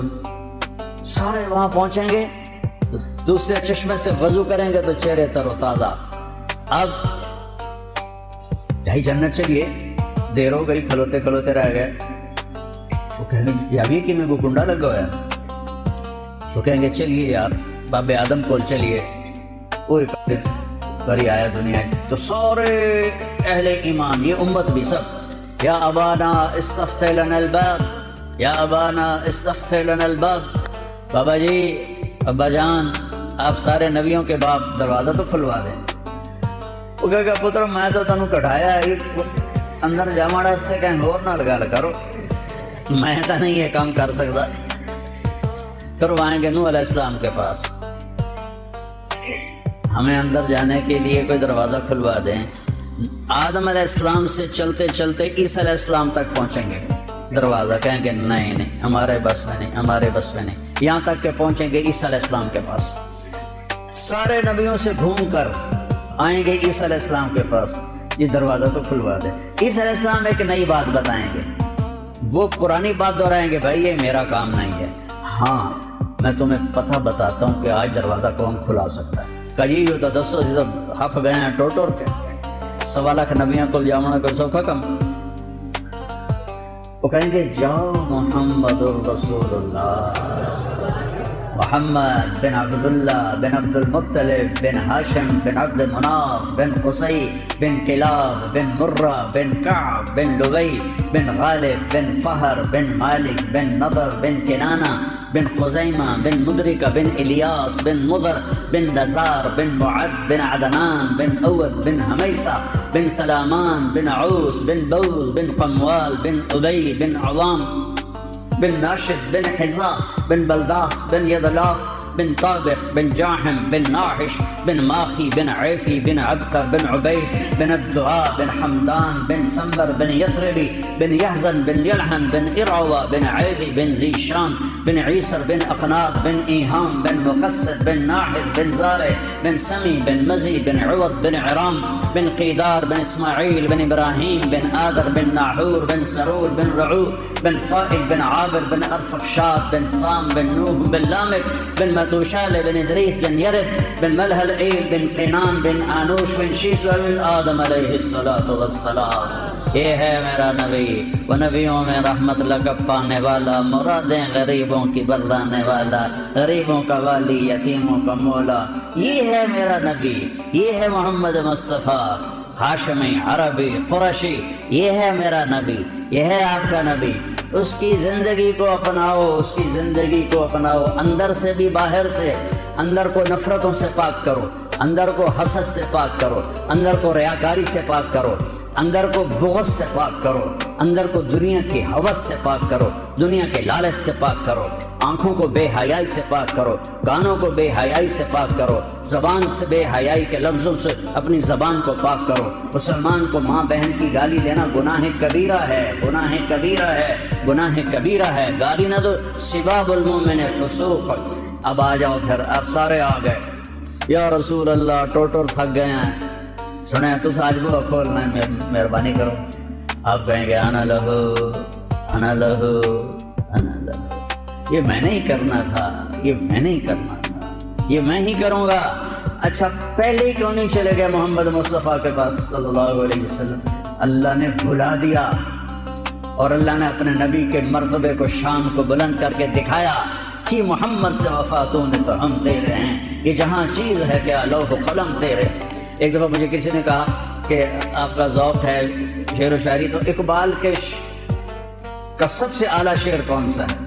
سارے وہاں پہنچیں گے تو دوسرے چشمے سے وضو کریں گے تو چہرے تر و تازہ۔ اب بھائی جنت چلیے، دیر ہو گئی، کھلوتے کھلوتے رہ گئے، تو کہیں گے یابی کہ میں وہ کنڈا لگا ہوا ہے، تو کہیں گے چلیے یار باب آدم کول چلیے، وہی کری آیا دنیا۔ تو سارے اہل ایمان، یہ امت بھی سب، یا ابانا استفتح لنا الباب، یا ابانا استفتح لنا الباب، بابا جی، ابا جان، آپ سارے نبیوں کے باپ، دروازہ تو کھلوا دیں۔ وہ کہے گا پتر میں تو تنوں کٹھایا ہے، اندر جاما راستے کہیں اور نہ لگا کرو، میں تو نہیں یہ کام کر سکتا۔ پھر وہ آئیں گے نوح علیہ السلام کے پاس، ہمیں اندر جانے کے لیے کوئی دروازہ کھلوا دیں۔ آدم علیہ السلام سے چلتے چلتے عیسیٰ علیہ السلام تک پہنچیں گے، دروازہ کہیں گے نہیں نہیں، ہمارے بس میں نہیں، ہمارے بس میں نہیں، یہاں تک کہ پہنچیں گے عیسیٰ علیہ السلام کے پاس۔ سارے نبیوں سے گھوم کر آئیں گے عیسیٰ علیہ السلام کے پاس، یہ دروازہ تو کھلوا دے۔ عیسیٰ علیہ السلام ایک نئی بات بتائیں گے، وہ پرانی بات دہرائیں گے، بھائی یہ میرا کام نہیں ہے، ہاں میں تمہیں پتہ بتاتا ہوں کہ آج دروازہ کون کھلا سکتا ہے۔ کہی ہوتا دسو جی تو ہف گئے ہیں ٹور ٹور کے، 1.25 لاکھ نبیاں کو جانا کوئی سوکھا کم۔ وہ کہیں گے جاؤ محمد الرسول اللہ، محمد بن عبداللہ بن عبد المطلب بن ہاشم بن عبد مناف بن قصی بن کلاب بن مرہ بن کعب بن لبی بن غالب بن فہر بن مالک بن نضر بن کنانہ بن خزیمہ بن مدرکہ بن الیاس بن مضر بن نزار بن معد بن عدنان بن اود بن حمیسہ بن سلامان بن عوس بن بوز بن قموال بن ابی بن عوام بن ناشد بن حزا بن بلداس بن یدلاف بن طابخ بن جاحم بن ناحش بن ماخی بن عیفی بن عبقر بن عبید بن الدعاء بن حمدان بن سنبر بن یثربی بن یحزن بن یلحن بن ارعوہ بن عیدی بن زیشان بن عیسر بن اقناط بن ایہام بن مقصد بن ناحد بن زارع بن سمی بن مزی بن عوض بن عرام بن قیدار بن اسماعیل بن ابراہیم بن آدر بن ناحور بن سرور بن رعو بن فائل بن عابر بن ارفقشاد بن سام بن نوح بن لامک بن متوشال بن ادریس بن یرد بن ملحل ایل بن قینان بن آنوش بن شیس بن آدم علیہ الصلاۃ والسلام۔ یہ ہے میرا نبی، وہ نبیوں میں رحمت لقب پانے والا، مرادیں غریبوں کی بردانے والا، غریبوں کا والی، یتیموں کا مولا، یہ ہے میرا نبی، یہ ہے محمد مصطفیٰ، ہاشمی، عربی، قرشی، یہ ہے میرا نبی، یہ ہے آپ کا نبی۔ اس کی زندگی کو اپناؤ، اس کی زندگی کو اپناؤ، اندر سے بھی باہر سے، اندر کو نفرتوں سے پاک کرو، اندر کو حسد سے پاک کرو، اندر کو ریاکاری سے پاک کرو، اندر کو بغض سے پاک کرو، اندر کو دنیا کی ہوس سے پاک کرو، دنیا کے لالچ سے پاک کرو، آنکھوں کو بے حیائی سے پاک کرو، کانوں کو بے حیائی سے پاک کرو، زبان سے بے حیائی کے لفظوں سے اپنی زبان کو پاک کرو۔ مسلمان کو ماں بہن کی گالی دینا گناہ کبیرہ ہے، گناہ کبیرہ ہے، گناہ کبیرہ ہے، گالی نہ دو، سباب المومن فسوق۔ اب آ جاؤ، پھر آپ سارے آ گئے، یا رسول اللہ ٹوٹر تھک گئے ہیں، سنیں تو آج بڑا کھولنا ہے، مہربانی کرو۔ آپ کہیں گے انا لہو انا لہو انا لہو، یہ میں نہیں کرنا تھا، یہ میں نہیں کرنا تھا، یہ میں ہی کروں گا۔ اچھا پہلے ہی کیوں نہیں چلے گئے محمد مصطفیٰ کے پاس صلی اللہ علیہ وسلم؟ اللہ نے بھلا دیا، اور اللہ نے اپنے نبی کے مرتبے کو، شان کو بلند کر کے دکھایا۔ کہ محمد سے وفاتوں نے تو ہم تیرے ہیں، یہ جہاں چیز ہے کیا لوح و قلم تیرے۔ ایک دفعہ مجھے کسی نے کہا کہ آپ کا ذوق ہے شعر و شاعری، تو اقبال کا سب سے اعلیٰ شعر کون سا ہے؟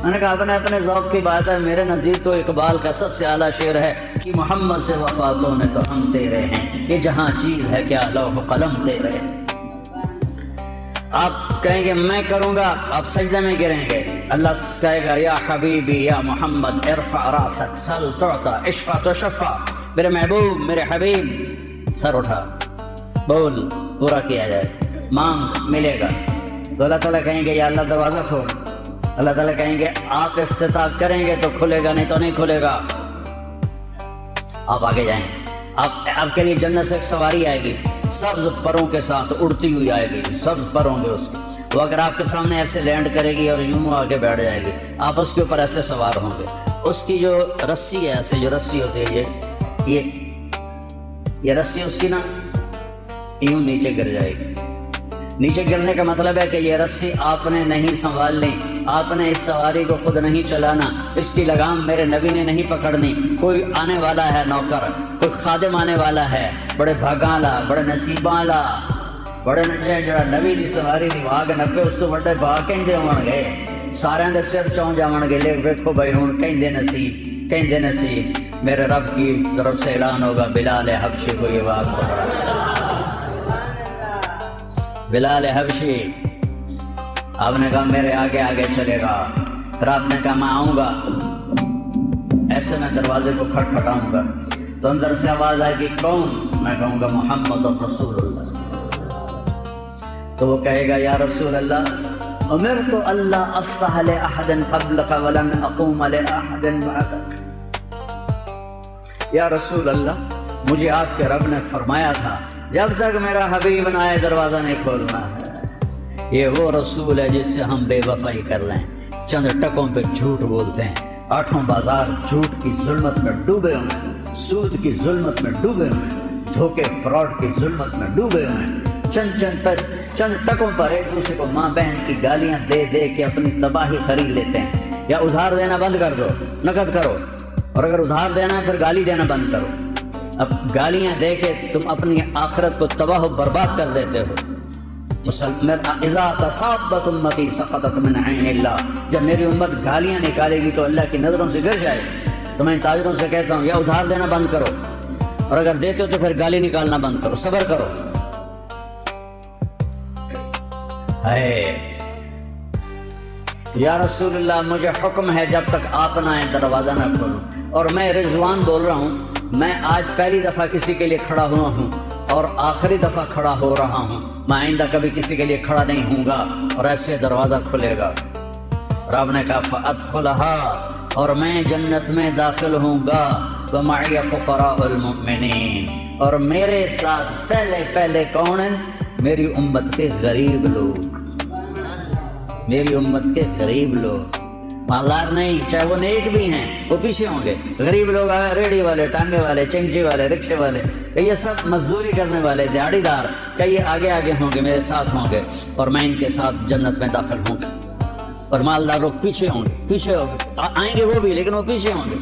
میں نے کہا اپنے اپنے ذوق کی بات ہے، میرے نزدیک تو اقبال کا سب سے اعلیٰ شعر ہے کہ محمد سے وفاتوں نے تو ہم تیرے ہیں، یہ جہاں چیز ہے کیا لوح و قلم تیرے۔ آپ کہیں گے میں کروں گا، آپ سجدے میں گریں گے، اللہ کہے گا یا حبیبی یا محمد ارفع راسک سل تعطا اشفع تشفع، میرے محبوب میرے حبیب سر اٹھا بول پورا کیا جائے، مانگ ملے گا۔ تو اللہ تعالیٰ کہیں گے یا اللہ دروازہ کھول، اللہ تعالیٰ کہیں گے آپ افتتاح کریں گے تو کھلے گا، نہیں تو نہیں کھلے گا۔ آپ آگے جائیں، آپ کے لیے جنت سے ایک سواری آئے گی، سبز پروں کے ساتھ اڑتی ہوئی آئے گی، سبز پر ہوں گے اس کی، وہ اگر آپ کے سامنے ایسے لینڈ کرے گی اور یوں آگے بیٹھ جائے گی، آپ اس کے اوپر ایسے سوار ہوں گے۔ اس کی جو رسی ہے، ایسے جو رسی ہوتی ہے یہ رسی اس کی نا یوں نیچے گر جائے گی۔ نیچے گرنے کا مطلب ہے کہ یہ رسی آپ نے نہیں سنبھالنی، آپ نے اس سواری کو خود نہیں چلانا، اس کی لگام میرے نبی نے نہیں پکڑنی۔ کوئی آنے والا ہے نوکر، کوئی خادم آنے والا ہے، بڑے بھاگاں لا، بڑے نصیباں لا، بڑے جڑا نبی دی سواری دی واگ نپے اس تو بڑے بھاگ کہندے ہون گے، سارے دے سر چون جاون گے، لے ویکھو بھائی ہن کہندے نصیب میرے رب کی طرف سے اعلان ہوگا بلال حبشی کو یہ واگ پکڑا۔ بلال حبشی آپ نے کہا میرے آگے آگے چلے گا، پھر آپ نے کہا میں آؤں گا، ایسے میں دروازے کو کھٹکھٹاؤں گا تو اندر سے آواز آئے گی کون؟ میں کہوں گا محمد رسول اللہ۔ تو وہ کہے گا یا رسول اللہ امرت اللہ افتح لأحد قبلک ولن اقوم لأحد بعدک۔ یا رسول اللہ مجھے آپ کے رب نے فرمایا تھا جب تک میرا حبیب نہ آئے دروازہ نہیں کھولنا ہے۔ یہ وہ رسول ہے جس سے ہم بے وفائی کر لیں، چند ٹکوں پہ جھوٹ بولتے ہیں، آٹھوں بازار جھوٹ کی ظلمت میں ڈوبے ہوئے، سود کی ظلمت میں ڈوبے ہوئے، دھوکے فراڈ کی ظلمت میں ڈوبے ہوئے، چند ٹکوں پر ایک دوسرے کو ماں بہن کی گالیاں دے دے کے اپنی تباہی خرید لیتے ہیں۔ یا ادھار دینا بند کر دو، نقد کرو، اور اگر ادھار دینا ہے پھر گالی دینا بند کرو۔ اب گالیاں دے کے تم اپنی آخرت کو تباہ و برباد کر دیتے ہو۔ اذا تصابت امتی سقطت من عین اللہ، جب میری امت گالیاں نکالے گی تو اللہ کی نظروں سے گر جائے۔ تو میں ان تاجروں سے کہتا ہوں یا ادھار دینا بند کرو، اور اگر دیتے ہو تو پھر گالی نکالنا بند کرو، صبر کرو۔ یا رسول اللہ مجھے حکم ہے جب تک آپ نہ آئیں دروازہ نہ کھولوں، اور میں رضوان بول رہا ہوں، میں آج پہلی دفعہ کسی کے لیے کھڑا ہوا ہوں اور آخری دفعہ کھڑا ہو رہا ہوں، میں آئندہ کبھی کسی کے لیے کھڑا نہیں ہوں گا، اور ایسے دروازہ کھلے گا۔ رب نے کہا فَأَدْخُلَهَا، اور میں جنت میں داخل ہوں گا، وَمَعِيَ فُقَرَاءُ الْمُؤْمِنِينَ، اور میرے ساتھ پہلے کون ہیں؟ میری امت کے غریب لوگ، میری امت کے غریب لوگ، مالدار نہیں، چاہے وہ نیک بھی ہیں وہ پیچھے ہوں گے۔ غریب لوگ ریڑھی والے، ٹانگے والے، چنچی والے، رکشے والے، کہ یہ سب مزدوری کرنے والے دیہڑی دار، کہ یہ آگے آگے ہوں گے، میرے ساتھ ہوں گے، اور میں ان کے ساتھ جنت میں داخل ہوں گا، اور مالدار لوگ پیچھے ہوں گے، پیچھے ہوں گے، آئیں گے وہ بھی لیکن وہ پیچھے ہوں گے۔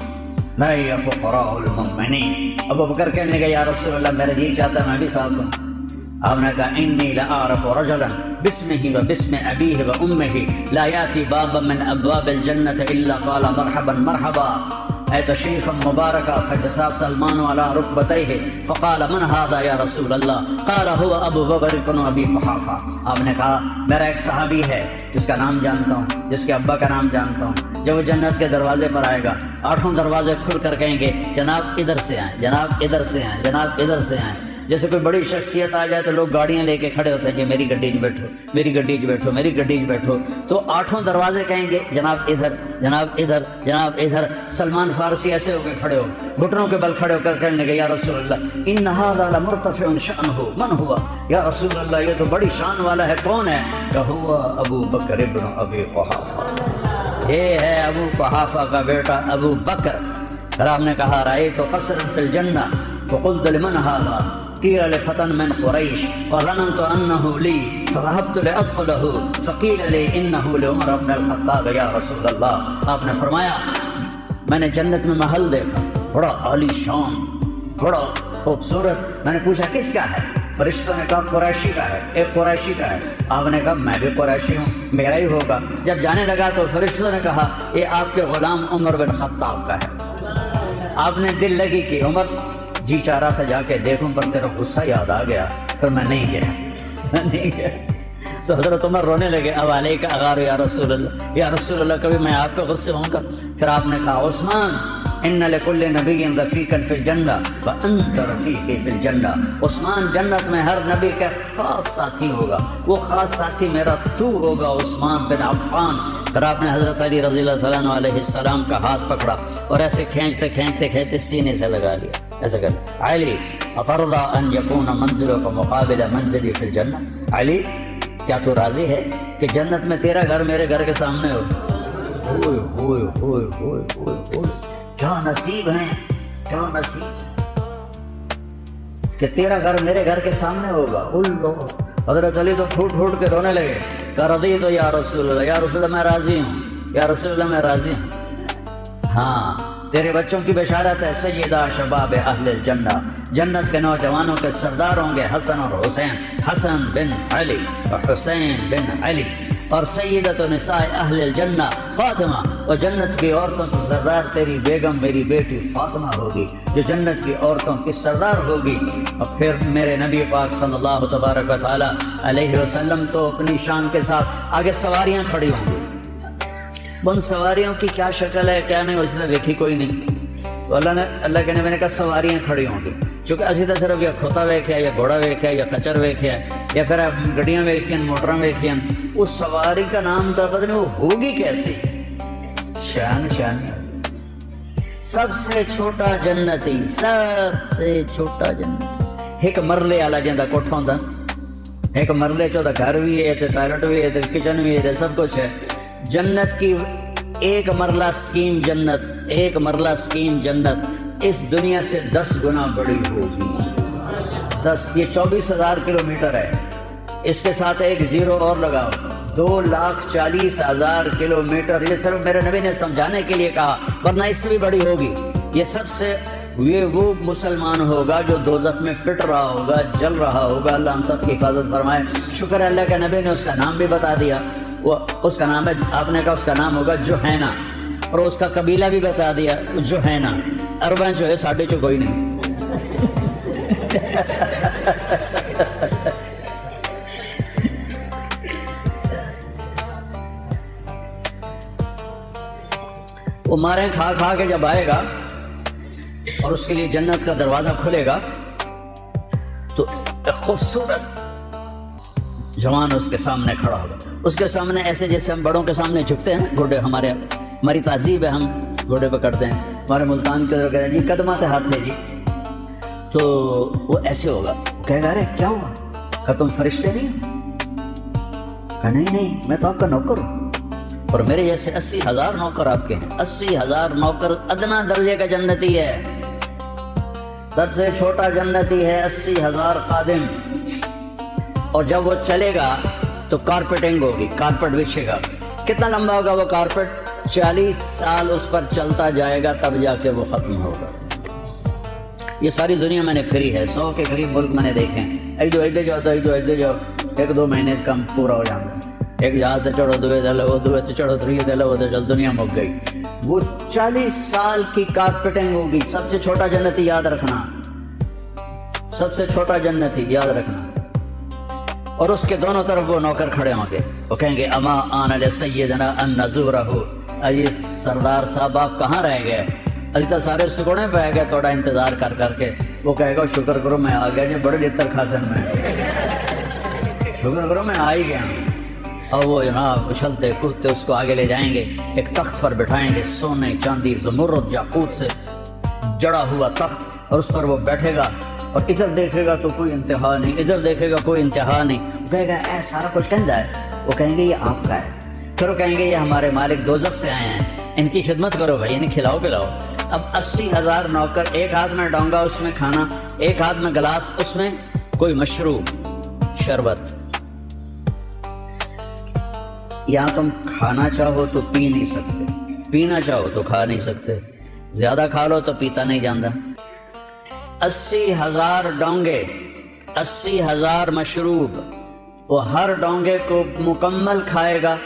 نہیں فقراء المؤمنین، ابو بکر کہنے گے یا رسول اللہ میرا جی چاہتا ہے میں بھی ساتھ ہوں۔ آپ نے کہا انی لأعرف رجلا باسمه وباسم ابیہ وامہ لا یاتی بابا من ابواب الجنة الا قال مرحبا مرحبا اے تشریفا مبارکا، فجسا سلمان على رکبتیہ فقال من هذا یا رسول اللہ، قال هو ابو بکر بن ابی قحافہ۔ آپ نے کہا میرا ایک صحابی ہے جس کا نام جانتا ہوں، جس کے ابا کا نام جانتا ہوں، جب وہ جنت کے دروازے پر آئے گا آٹھوں دروازے کھل کر کہیں گے جناب ادھر سے آئیں، جناب ادھر سے آئیں، جناب ادھر سے آئیں۔ جیسے کوئی بڑی شخصیت آ جائے تو لوگ گاڑیاں لے کے کھڑے ہوتے ہیں کہ میری گڈی 'چ بیٹھو، میری گڈی 'چ بیٹھو، میری گڈی 'چ بیٹھو، تو آٹھوں دروازے کہیں گے جناب ادھر، جناب ادھر، جناب ادھر۔ سلمان فارسی ایسے ہو کے کھڑے ہو، گھٹنوں کے بل کھڑے ہو کر کہنے لگے یا رسول اللہ ان ھذا لمرتفع شأنہ من ہوا، یا رسول اللہ یہ تو بڑی شان والا ہے، کون ہے؟ کہ ہوا ابو بکر ابن ابی قحافہ، یہ ہے ابو قحافہ کا بیٹا ابو بکر۔ پھر آپ نے کہا رأیت قصرا فی الجنہ فقلت لمن ھذا، قيل لفتى من قريش فظننت أنه لي فذهبت لأدخله فقيل لي إنه لعمر بن الخطاب يا رسول اللہ. آپ نے فرمایا میں نے جنت میں محل دیکھا بڑا عالی شان بڑا خوبصورت. میں نے پوچھا کس کا ہے؟ فرشتوں نے کہا قریشی کا ہے، ایک قریشی کا ہے. آپ نے کہا میں بھی قریشی ہوں، میرا ہی ہوگا. جب جانے لگا تو فرشتوں نے کہا یہ آپ کے غلام عمر بن خطاب کا ہے. آپ نے دل لگی کہ عمر جی چاہ رہا تھا جا کے دیکھوں پر تیرا غصہ یاد آ گیا، پھر میں نہیں گیا. تو حضرت عمر رونے لگے. اب علیہ کا اغار یا رسول اللہ، یا رسول اللہ کبھی میں آپ پہ غصے ہوں گا؟ پھر آپ نے کہا عثمان ان لکل نبی رفیقا فی الجنہ وانت رفیقی فی الجنہ. عثمان جنت میں ہر نبی کا خاص ساتھی ہوگا، وہ خاص ساتھی میرا تو ہوگا عثمان بن عفان. پھر آپ نے حضرت علی رضی اللہ تعالیٰ عنہ علیہ السلام کا ہاتھ پکڑا اور ایسے کھینچتے کھینچتے کھینچتے سینے سے لگا لیا. ایسا کر علی اترضى ان یکون منزلک مقابل منزلی فی الجنہ. علی کیا تو راضی ہے کہ جنت میں تیرا گھر میرے گھر کے سامنے ہو؟ ہوئے ہوئے ہوئے ہوئے ہوئے ہوئے کیا نصیب ہیں، کیا نصیب کہ تیرا گھر میرے گھر کے سامنے ہوگا. اللہ حضرت علی تو پھوٹ پھوٹ کے رونے لگے. کہ رضیت یا رسول اللہ، یا رسول اللہ میں راضی ہوں، یا رسول اللہ میں راضی ہوں. ہاں تیرے بچوں کی بشارت ہے سیدہ شباب اہل الجنہ، جنت کے نوجوانوں کے سردار ہوں گے حسن اور حسین، حسن بن علی اور حسین بن علی. اور سیدۃ نساء اہل الجنہ فاطمہ، اور جنت کی عورتوں کی سردار تیری بیگم میری بیٹی فاطمہ ہوگی جو جنت کی عورتوں کی سردار ہوگی. اور پھر میرے نبی پاک صلی اللہ تبارک و تعالیٰ علیہ وسلم تو اپنی شان کے ساتھ آگے سواریاں کھڑی ہوں گی. ان سواریوں کی کیا شکل ہے کیا نہیں اس نے دیکھی کوئی نہیں. تو اللہ کے نبی نے کہا سواریاں کھڑی ہوں گی. چونکہ اسی تو صرف یا کھوتا ویکھیا یا گھوڑا ویکھیا یا خچر ویکھیا یا پھر گڈیاں ویکھیاں موٹراں ویکھیاں. اس سواری کا نام تو پتہ نہیں وہ ہوگی کیسی. شان شان سب سے چھوٹا جنتی، سب سے چھوٹا جنتی ایک مرلے والا جندا کوٹھا ہوندا. ایک مرلے چ گھر بھی ہے ٹوائلٹ بھی ہے کچن بھی ہے سب کچھ ہے. جنت کی ایک مرلہ اسکیم جنت، ایک مرلہ اسکیم جنت اس دنیا سے 10 گنا بڑی ہوگی. 10 یہ 24,000 کلومیٹر ہے. اس کے ساتھ ایک زیرو اور لگاؤ 2,40,000 کلومیٹر. یہ صرف میرے نبی نے سمجھانے کے لیے کہا ورنہ اس سے بھی بڑی ہوگی. یہ سب سے یہ وہ مسلمان ہوگا جو دوزخ میں پٹ رہا ہوگا، جل رہا ہوگا. اللہ ہم سب کی حفاظت فرمائے. شکر ہے اللہ کے نبی نے اس کا نام بھی بتا دیا. وہ اس کا نام ہے، آپ نے کہا اس کا نام ہوگا جوہینہ، اور اس کا قبیلہ بھی بتا دیا جوہینہ. عرباں جو ہے ساڈے چ کوئی نہیں. وہ ماریں کھا کھا کے جب آئے گا اور اس کے لیے جنت کا دروازہ کھلے گا تو ایک خوبصورت جوان اس کے سامنے کھڑا ہوگا. اس کے سامنے ایسے جیسے ہم بڑوں کے سامنے جھکتے ہیں گھوڑے، ہماری تہذیب ہے ہم گھوڑے پکڑتے ہیں. ہمارے ملتان کے ادھر کہتے ہیں جی قدمات ہاتھ ہے جی. تو وہ ایسے ہوگا، کہے گا ارے کیا ہوا؟ کہ تم فرشتے نہیں ہو؟ کہ نہیں میں تو آپ کا نوکر ہوں، اور میرے جیسے 80,000 نوکر آپ کے ہیں. 80,000 نوکر ادنا درجے کا جنتی ہے. سب سے چھوٹا جنتی ہے 80,000 خادم. اور جب وہ چلے گا تو کارپیٹنگ ہوگی، کارپیٹ بچھے گا. کتنا لمبا ہوگا وہ کارپیٹ؟ 40 سال اس پر چلتا جائے گا تب جا کے وہ ختم ہوگا. یہ ساری دنیا میں نے پھری ہے، 100 کے قریب ملک میں نے دیکھے ہیں. ایک جاؤ 1-2 مہینے کم پورا ہو جانا. ایک جہاز سے چڑھو دوے دے لو، دوے سے چڑھو تھری دے لو، چل دنیا مک گئی. وہ 40 سال کی کارپیٹنگ ہوگی. سب سے چھوٹا جنتی یاد رکھنا، سب سے چھوٹا جنتی یاد رکھنا. اور اس کے دونوں طرف وہ نوکر کھڑے ہوں گے. وہ کہیں گے اما آن لسیدنا ان نزورہ. اجی سردار صاحب آپ کہاں رہ گئے؟ ابھی تو سارے سکوڑے پہ گئے تھوڑا انتظار کر کر کے. وہ کہے گا شکر کرو میں آ گیا جی، بڑے لطر خاطر میں شکر کرو میں آ ہی گیا. اور وہ جناب اچھلتے کودتے اس کو آگے لے جائیں گے، ایک تخت پر بٹھائیں گے، سونے چاندی زمرد یاقوت سے جڑا ہوا تخت. اور اس پر وہ بیٹھے گا اور ادھر دیکھے گا تو کوئی انتہا نہیں، ادھر دیکھے گا کوئی انتہا نہیں. وہ کہے گا اے سارا کچھ کہندا ہے. وہ کہیں گے یہ آپ کا ہے. پھر وہ کہیں گے یہ ہمارے مالک دوزخ سے آئے ہیں، ان کی خدمت کرو بھائی، انہیں کھلاؤ پلاؤ. اب 80,000 نوکر، ایک ہاتھ میں ڈونگا اس میں کھانا، ایک ہاتھ میں گلاس اس میں کوئی مشروب شربت. یہاں تم کھانا چاہو تو پی نہیں سکتے، پینا چاہو تو کھا نہیں سکتے، زیادہ کھا لو تو پیتا نہیں جاندا. 80,000 ڈونگے، 80,000 مشروب، وہ ہر ڈونگے کو مکمل کھائے گا،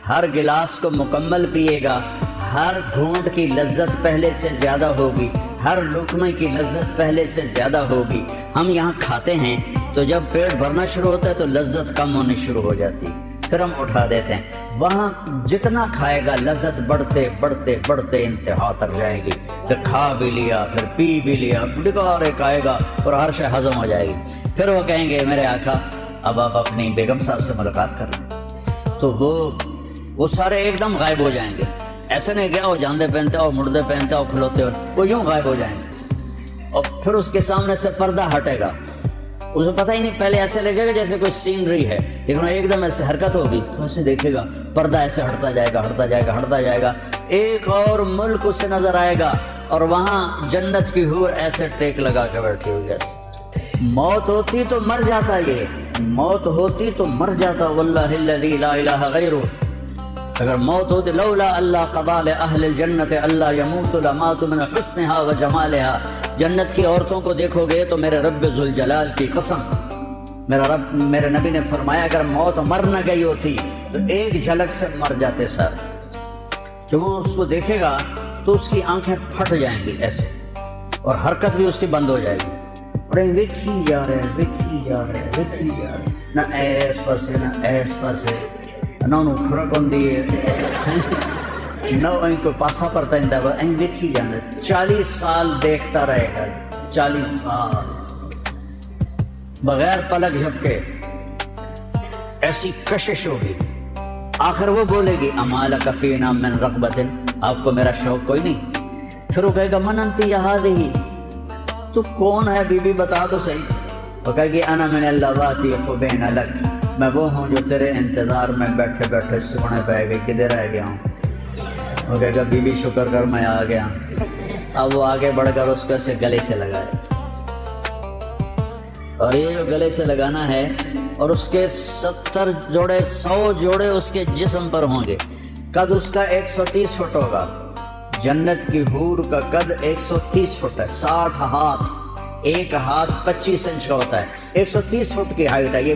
ہر گلاس کو مکمل پیے گا، ہر گھونٹ کی لذت پہلے سے زیادہ ہوگی، ہر لقمے کی لذت پہلے سے زیادہ ہوگی. ہم یہاں کھاتے ہیں تو جب پیٹ بھرنا شروع ہوتا ہے تو لذت کم ہونی شروع ہو جاتی، پھر ہم اٹھا دیتے ہیں. وہاں جتنا کھائے گا لذت بڑھتے بڑھتے بڑھتے انتہا تک جائے گی. پھر کھا بھی لیا، پھر پی بھی لیا، ڈگار ایک آئے گا اور ہر شے ہضم ہو جائے گی. پھر وہ کہیں گے میرے آقا اب آپ اپنی بیگم صاحب سے ملاقات کر لیں، تو وہ سارے ایک دم غائب ہو جائیں گے. ایسے نہیں کہ وہ جاندے پہنتے ہو، مردے پہنتے ہو، کھلوتے ہو، وہ یوں غائب ہو جائیں گے. اور پھر اس کے سامنے سے پردہ ہٹے گا، اسے پتہ ہی نہیں، پہلے ایسے لگے گا جیسے کوئی سینری ہے، لیکن ایک دم ایسے حرکت ہوگی تو اسے دیکھے گا پردہ ایسے ہٹتا جائے گا، ہٹتا جائے گا، ہٹتا جائے گا. ایک اور ملک اسے نظر آئے گا اور وہاں جنت کی حور ایسے ٹیک لگا کے بیٹھی ہوئی. ایسے موت ہوتی تو مر جاتا، یہ موت ہوتی تو مر جاتا. واللہ الذی لا الہ غیرہ، اگر موت ہوتی لولا اللہ قضا لأہل الجنت اللہ یموت لمات من حسنها و جمالها. جنت کی عورتوں کو دیکھو گے تو میرے رب ذوالجلال کی قسم، میرے نبی نے فرمایا اگر موت مر نہ گئی ہوتی تو ایک جھلک سے مر جاتے سر. جب وہ اس کو دیکھے گا تو اس کی آنکھیں پھٹ جائیں گی ایسے، اور حرکت بھی اس کی بند ہو جائے گی. اور ویکھی جا رہے، ویکھی جا رہے، ویکھی جا رہے، نہ ایس پاسے نہ ایس پاسے، نہ انہوں کھرک ہوندی ہے، نہ ان کو پاسا پڑتا ہے، اندھا این دیکھی جانا. 40 سال دیکھتا رہے گا، 40 سال بغیر پلک جھپکے. ایسی کشش ہوگی. آخر وہ بولے گی اما لک فینا من رغبت، آپ کو میرا شوق کوئی نہیں. پھر وہ کہے گا من انت یا ہذہ، تو کون ہے بی بی بتا تو صحیح. وہ کہے گی انا من اللواتی خبین لک، میں وہ ہوں جو تیرے انتظار میں بیٹھے بیٹھے سونے پہ گئے کدھر رہ گیا ہوں. وہ کہے گا بی بی شکر کر میں آ گیا. اب وہ آگے بڑھ کر اس کو ایسے گلے سے لگائے، اور یہ جو گلے سے لگانا ہے، اور اس کے 70 جوڑے 100 جوڑے اس کے جسم پر ہوں گے. قد اس کا 130 فٹ ہوگا. جنت کی حور کا قد 130 فٹ ہے، 60 ہاتھ، ایک ہاتھ 25 انچ کا ہوتا ہے. 130 فٹ کی ہائٹ ہے. یہ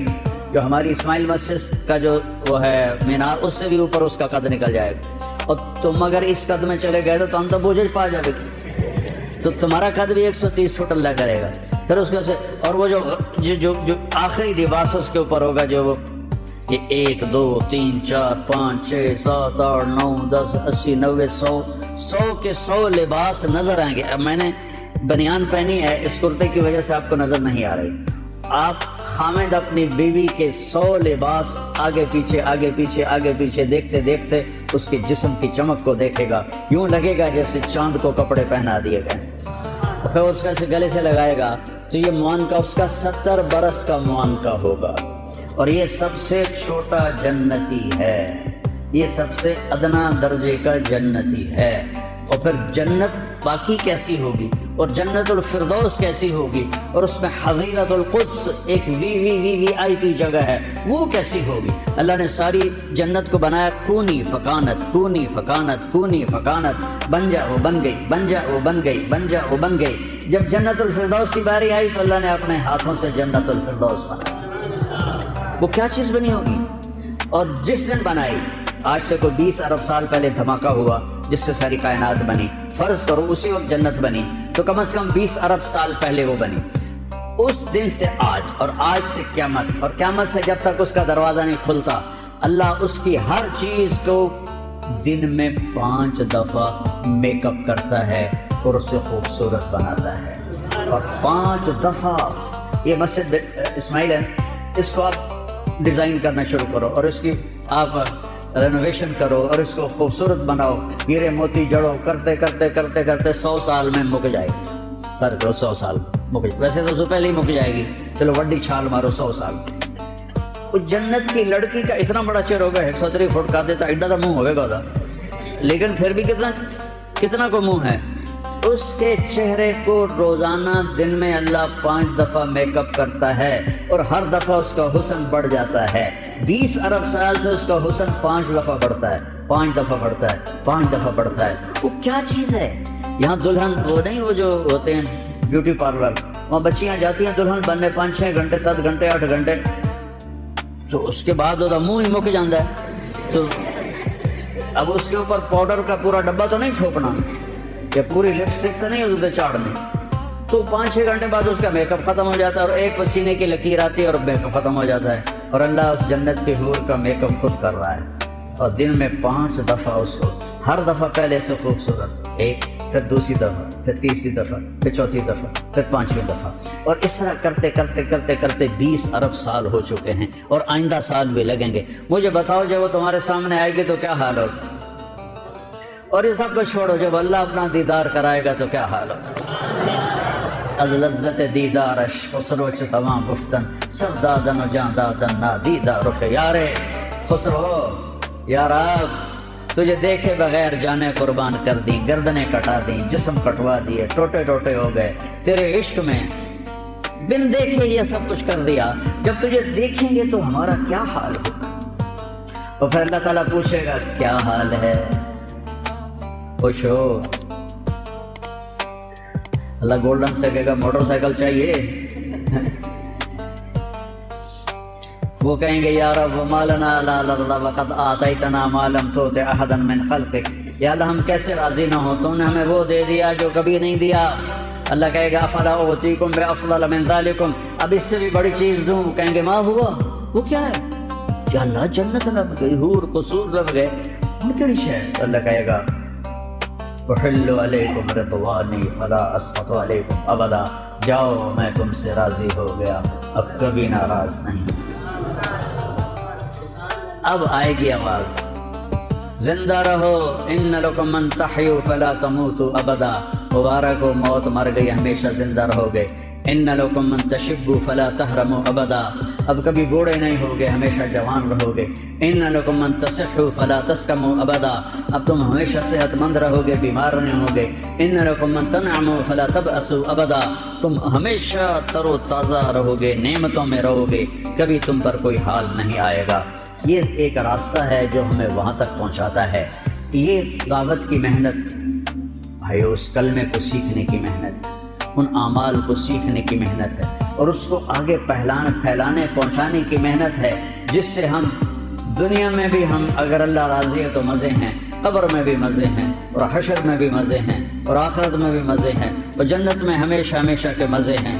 جو ہماری اسماعیل مسجد کا جو وہ ہے مینار، اس سے بھی اوپر اس کا قد نکل جائے گا. اور تم اگر اس قد میں چلے گئے تو ہم تو بوجھ پا جائے گی، تو تمہارا قد بھی 130 فٹ اللہ کرے گا. پھر اس کے اور وہ جو آخری لباس اس کے اوپر ہوگا، جو وہ یہ 1 2 3 4 5 6 7 8 9 10 80 90 100 کے 100 لباس نظر آئیں گے. اب میں نے بنیان پہنی ہے، اس کرتے کی وجہ سے آپ کو نظر نہیں آ رہی. آپ خامد اپنی بیوی کے 100 لباس آگے پیچھے آگے پیچھے آگے پیچھے دیکھتے دیکھتے اس کے جسم کی چمک کو دیکھے گا، یوں لگے گا جیسے چاند کو کپڑے پہنا دیے گئے. پھر اس کا اسے گلے سے لگائے گا تو یہ معانقہ اس کا 70 برس کا معانقہ ہوگا. اور یہ سب سے چھوٹا جنتی ہے، یہ سب سے ادنا درجے کا جنتی ہے. اور پھر جنت باقی کیسی ہوگی، اور جنت الفردوس کیسی ہوگی، اور اس میں حضیرت القدس ایک وی آئی پی جگہ ہے، وہ کیسی ہوگی. اللہ نے ساری جنت کو بنایا کونی فکانت، کونی فکانت، کونی فکانت، بن جا وہ بن گئی، بن جا وہ بن گئی، بن جا وہ بن گئی. جب جنت الفردوس کی باری آئی تو اللہ نے اپنے ہاتھوں سے جنت الفردوس بنایا. وہ کیا چیز بنی ہوگی. اور جس دن بنائی، آج سے کوئی 20 ارب سال پہلے دھماکہ ہوا جس سے ساری کائنات بنی. فرض کرو اسی وقت جنت بنی تو کم از کم 20 ارب سال پہلے وہ بنی. اس دن سے آج، اور آج سے قیامت، اور قیامت سے جب تک اس کا دروازہ نہیں کھلتا، اللہ اس کی ہر چیز کو دن میں 5 دفعہ میک اپ کرتا ہے اور اسے خوبصورت بناتا ہے. اور 5 دفعہ یہ مسجد اسماعیل ہے، اس کو آپ ڈیزائن کرنا شروع کرو اور اس کی آپ رینوویشن کرو اور اس کو خوبصورت بناؤ، ہیرے موتی جڑو، کرتے کرتے کرتے کرتے 100 سال میں مک جائے گی. فرق کرو 100 سال مک جائے، ویسے تو اس سے پہلے ہی مک جائے گی، چلو وڈی چھال مارو 100 سال. اس جنت کی لڑکی کا اتنا بڑا چہر ہوگا، 130 فٹ کا دیتا ایڈا تو منہ ہوئے گا، لیکن پھر بھی کتنا کو منہ ہے. اس کے چہرے کو روزانہ دن میں اللہ 5 دفعہ میک اپ کرتا ہے اور ہر دفعہ اس کا حسن بڑھ جاتا ہے. 20 ارب سال سے اس کا حسن 5 دفعہ بڑھتا ہے، 5 دفعہ بڑھتا ہے، 5 دفعہ بڑھتا ہے. وہ کیا چیز ہے؟ یہاں دلہن وہ نہیں، وہ جو ہوتے ہیں بیوٹی پارلر، وہاں بچیاں جاتی ہیں دلہن بننے 5-6 گھنٹے 7 گھنٹے 8 گھنٹے، تو اس کے بعد وہ منہ ہی مک جاتا ہے. تو اب اس کے اوپر پاؤڈر کا پورا ڈبہ تو نہیں تھوپنا یا پوری لپسٹک تو نہیں اسے چاڑنی. تو 5-6 گھنٹے بعد اس کا میک اپ ختم ہو جاتا ہے اور ایک پسینے کی لکیر آتی ہے اور میک اپ ختم ہو جاتا ہے. اور اللہ اس جنت کے حور کا میک اپ خود کر رہا ہے اور دن میں 5 دفعہ اس کو، ہر دفعہ پہلے سے خوبصورت، ایک پھر دوسری دفعہ، پھر تیسری دفعہ، پھر چوتھی دفعہ، پھر 5ویں دفعہ. اور اس طرح کرتے کرتے کرتے کرتے 20 ارب سال ہو چکے ہیں اور آئندہ سال بھی لگیں گے. مجھے بتاؤ جب وہ تمہارے سامنے آئے گی تو کیا حال ہوگا؟ اور یہ سب کو چھوڑو، جب اللہ اپنا دیدار کرائے گا تو کیا حال ہوگا؟ از لذت دیدارش خسرو چ تمام گفتن سب دادن و جان دادن نا دیدار یارے خسرو. یا رب تجھے دیکھے بغیر جانے قربان کر دی، گردنیں کٹا دی، جسم کٹوا دیے، ٹوٹے ٹوٹے ہو گئے تیرے عشق میں. بن دیکھے یہ سب کچھ کر دیا، جب تجھے دیکھیں گے تو ہمارا کیا حال ہوگا؟ اور پھر اللہ تعالیٰ پوچھے گا کیا حال ہے؟ خوش ہو؟ اللہ گولڈن سے کہے گا موٹر سائیکل چاہیے. وہ کہیں گے یا رب وما لنا لا نرضى وقد آتيتنا ما لم تؤت احدا من خلقك. یا اللہ ہم کیسے راضی نہ ہو، تو نے ہمیں وہ دے دیا جو کبھی نہیں دیا. اللہ کہے گا افلا اعطيكم بافضل من ذلكم، اب اس سے بھی بڑی چیز دوں. کہیں گے ما ہوا، وہ کیا ہے؟ یا اللہ جنت لب گئی، حور قصور لب گئے، ان کیڑی شے؟ اللہ کہے گا احل علیکم رضوانی فلا اسخط علیکم ابدا، جاؤ میں تم سے راضی ہو گیا، اب کبھی ناراض نہیں. اب آئے گی آواز زندہ رہو، ان لکم من تحیوا فلا تموتوا ابدا، مبارک ہو موت مر گئی ہمیشہ زندہ رہو گے. ان لکم من تشبوا فلا تحرموا ابدا، اب کبھی بوڑھے نہیں ہوگے ہمیشہ جوان رہو گے. ان لکم من تصحوا فلا تسقموا ابدا، اب تم ہمیشہ صحت مند رہو گے، بیمار نہیں ہوگے. ان لکم من تنعموا فلا تبأسوا ابدا، تم ہمیشہ تر و تازہ رہو گے، نعمتوں میں رہو گے، کبھی تم پر کوئی حال نہیں آئے گا. یہ ایک راستہ ہے جو ہمیں وہاں تک پہنچاتا ہے. یہ دعوت کی محنت بھائی، اس کلمے کو سیکھنے کی محنت، ان اعمال کو سیکھنے کی محنت ہے، اور اس کو آگے پھیلانے پہنچانے کی محنت ہے، جس سے ہم دنیا میں بھی ہم اگر اللہ راضی ہے تو مزے ہیں، قبر میں بھی مزے ہیں، اور حشر میں بھی مزے ہیں، اور آخرت میں بھی مزے ہیں، اور جنت میں ہمیشہ ہمیشہ کے مزے ہیں.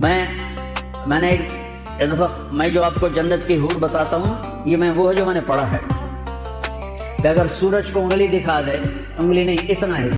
میں نے ایک دفعہ میں جو آپ کو جنت کی حور بتاتا ہوں، یہ میں وہ ہے جو میں نے پڑھا ہے کہ اگر سورج کو انگلی دکھا دے، انگلی نہیں اتنا ہی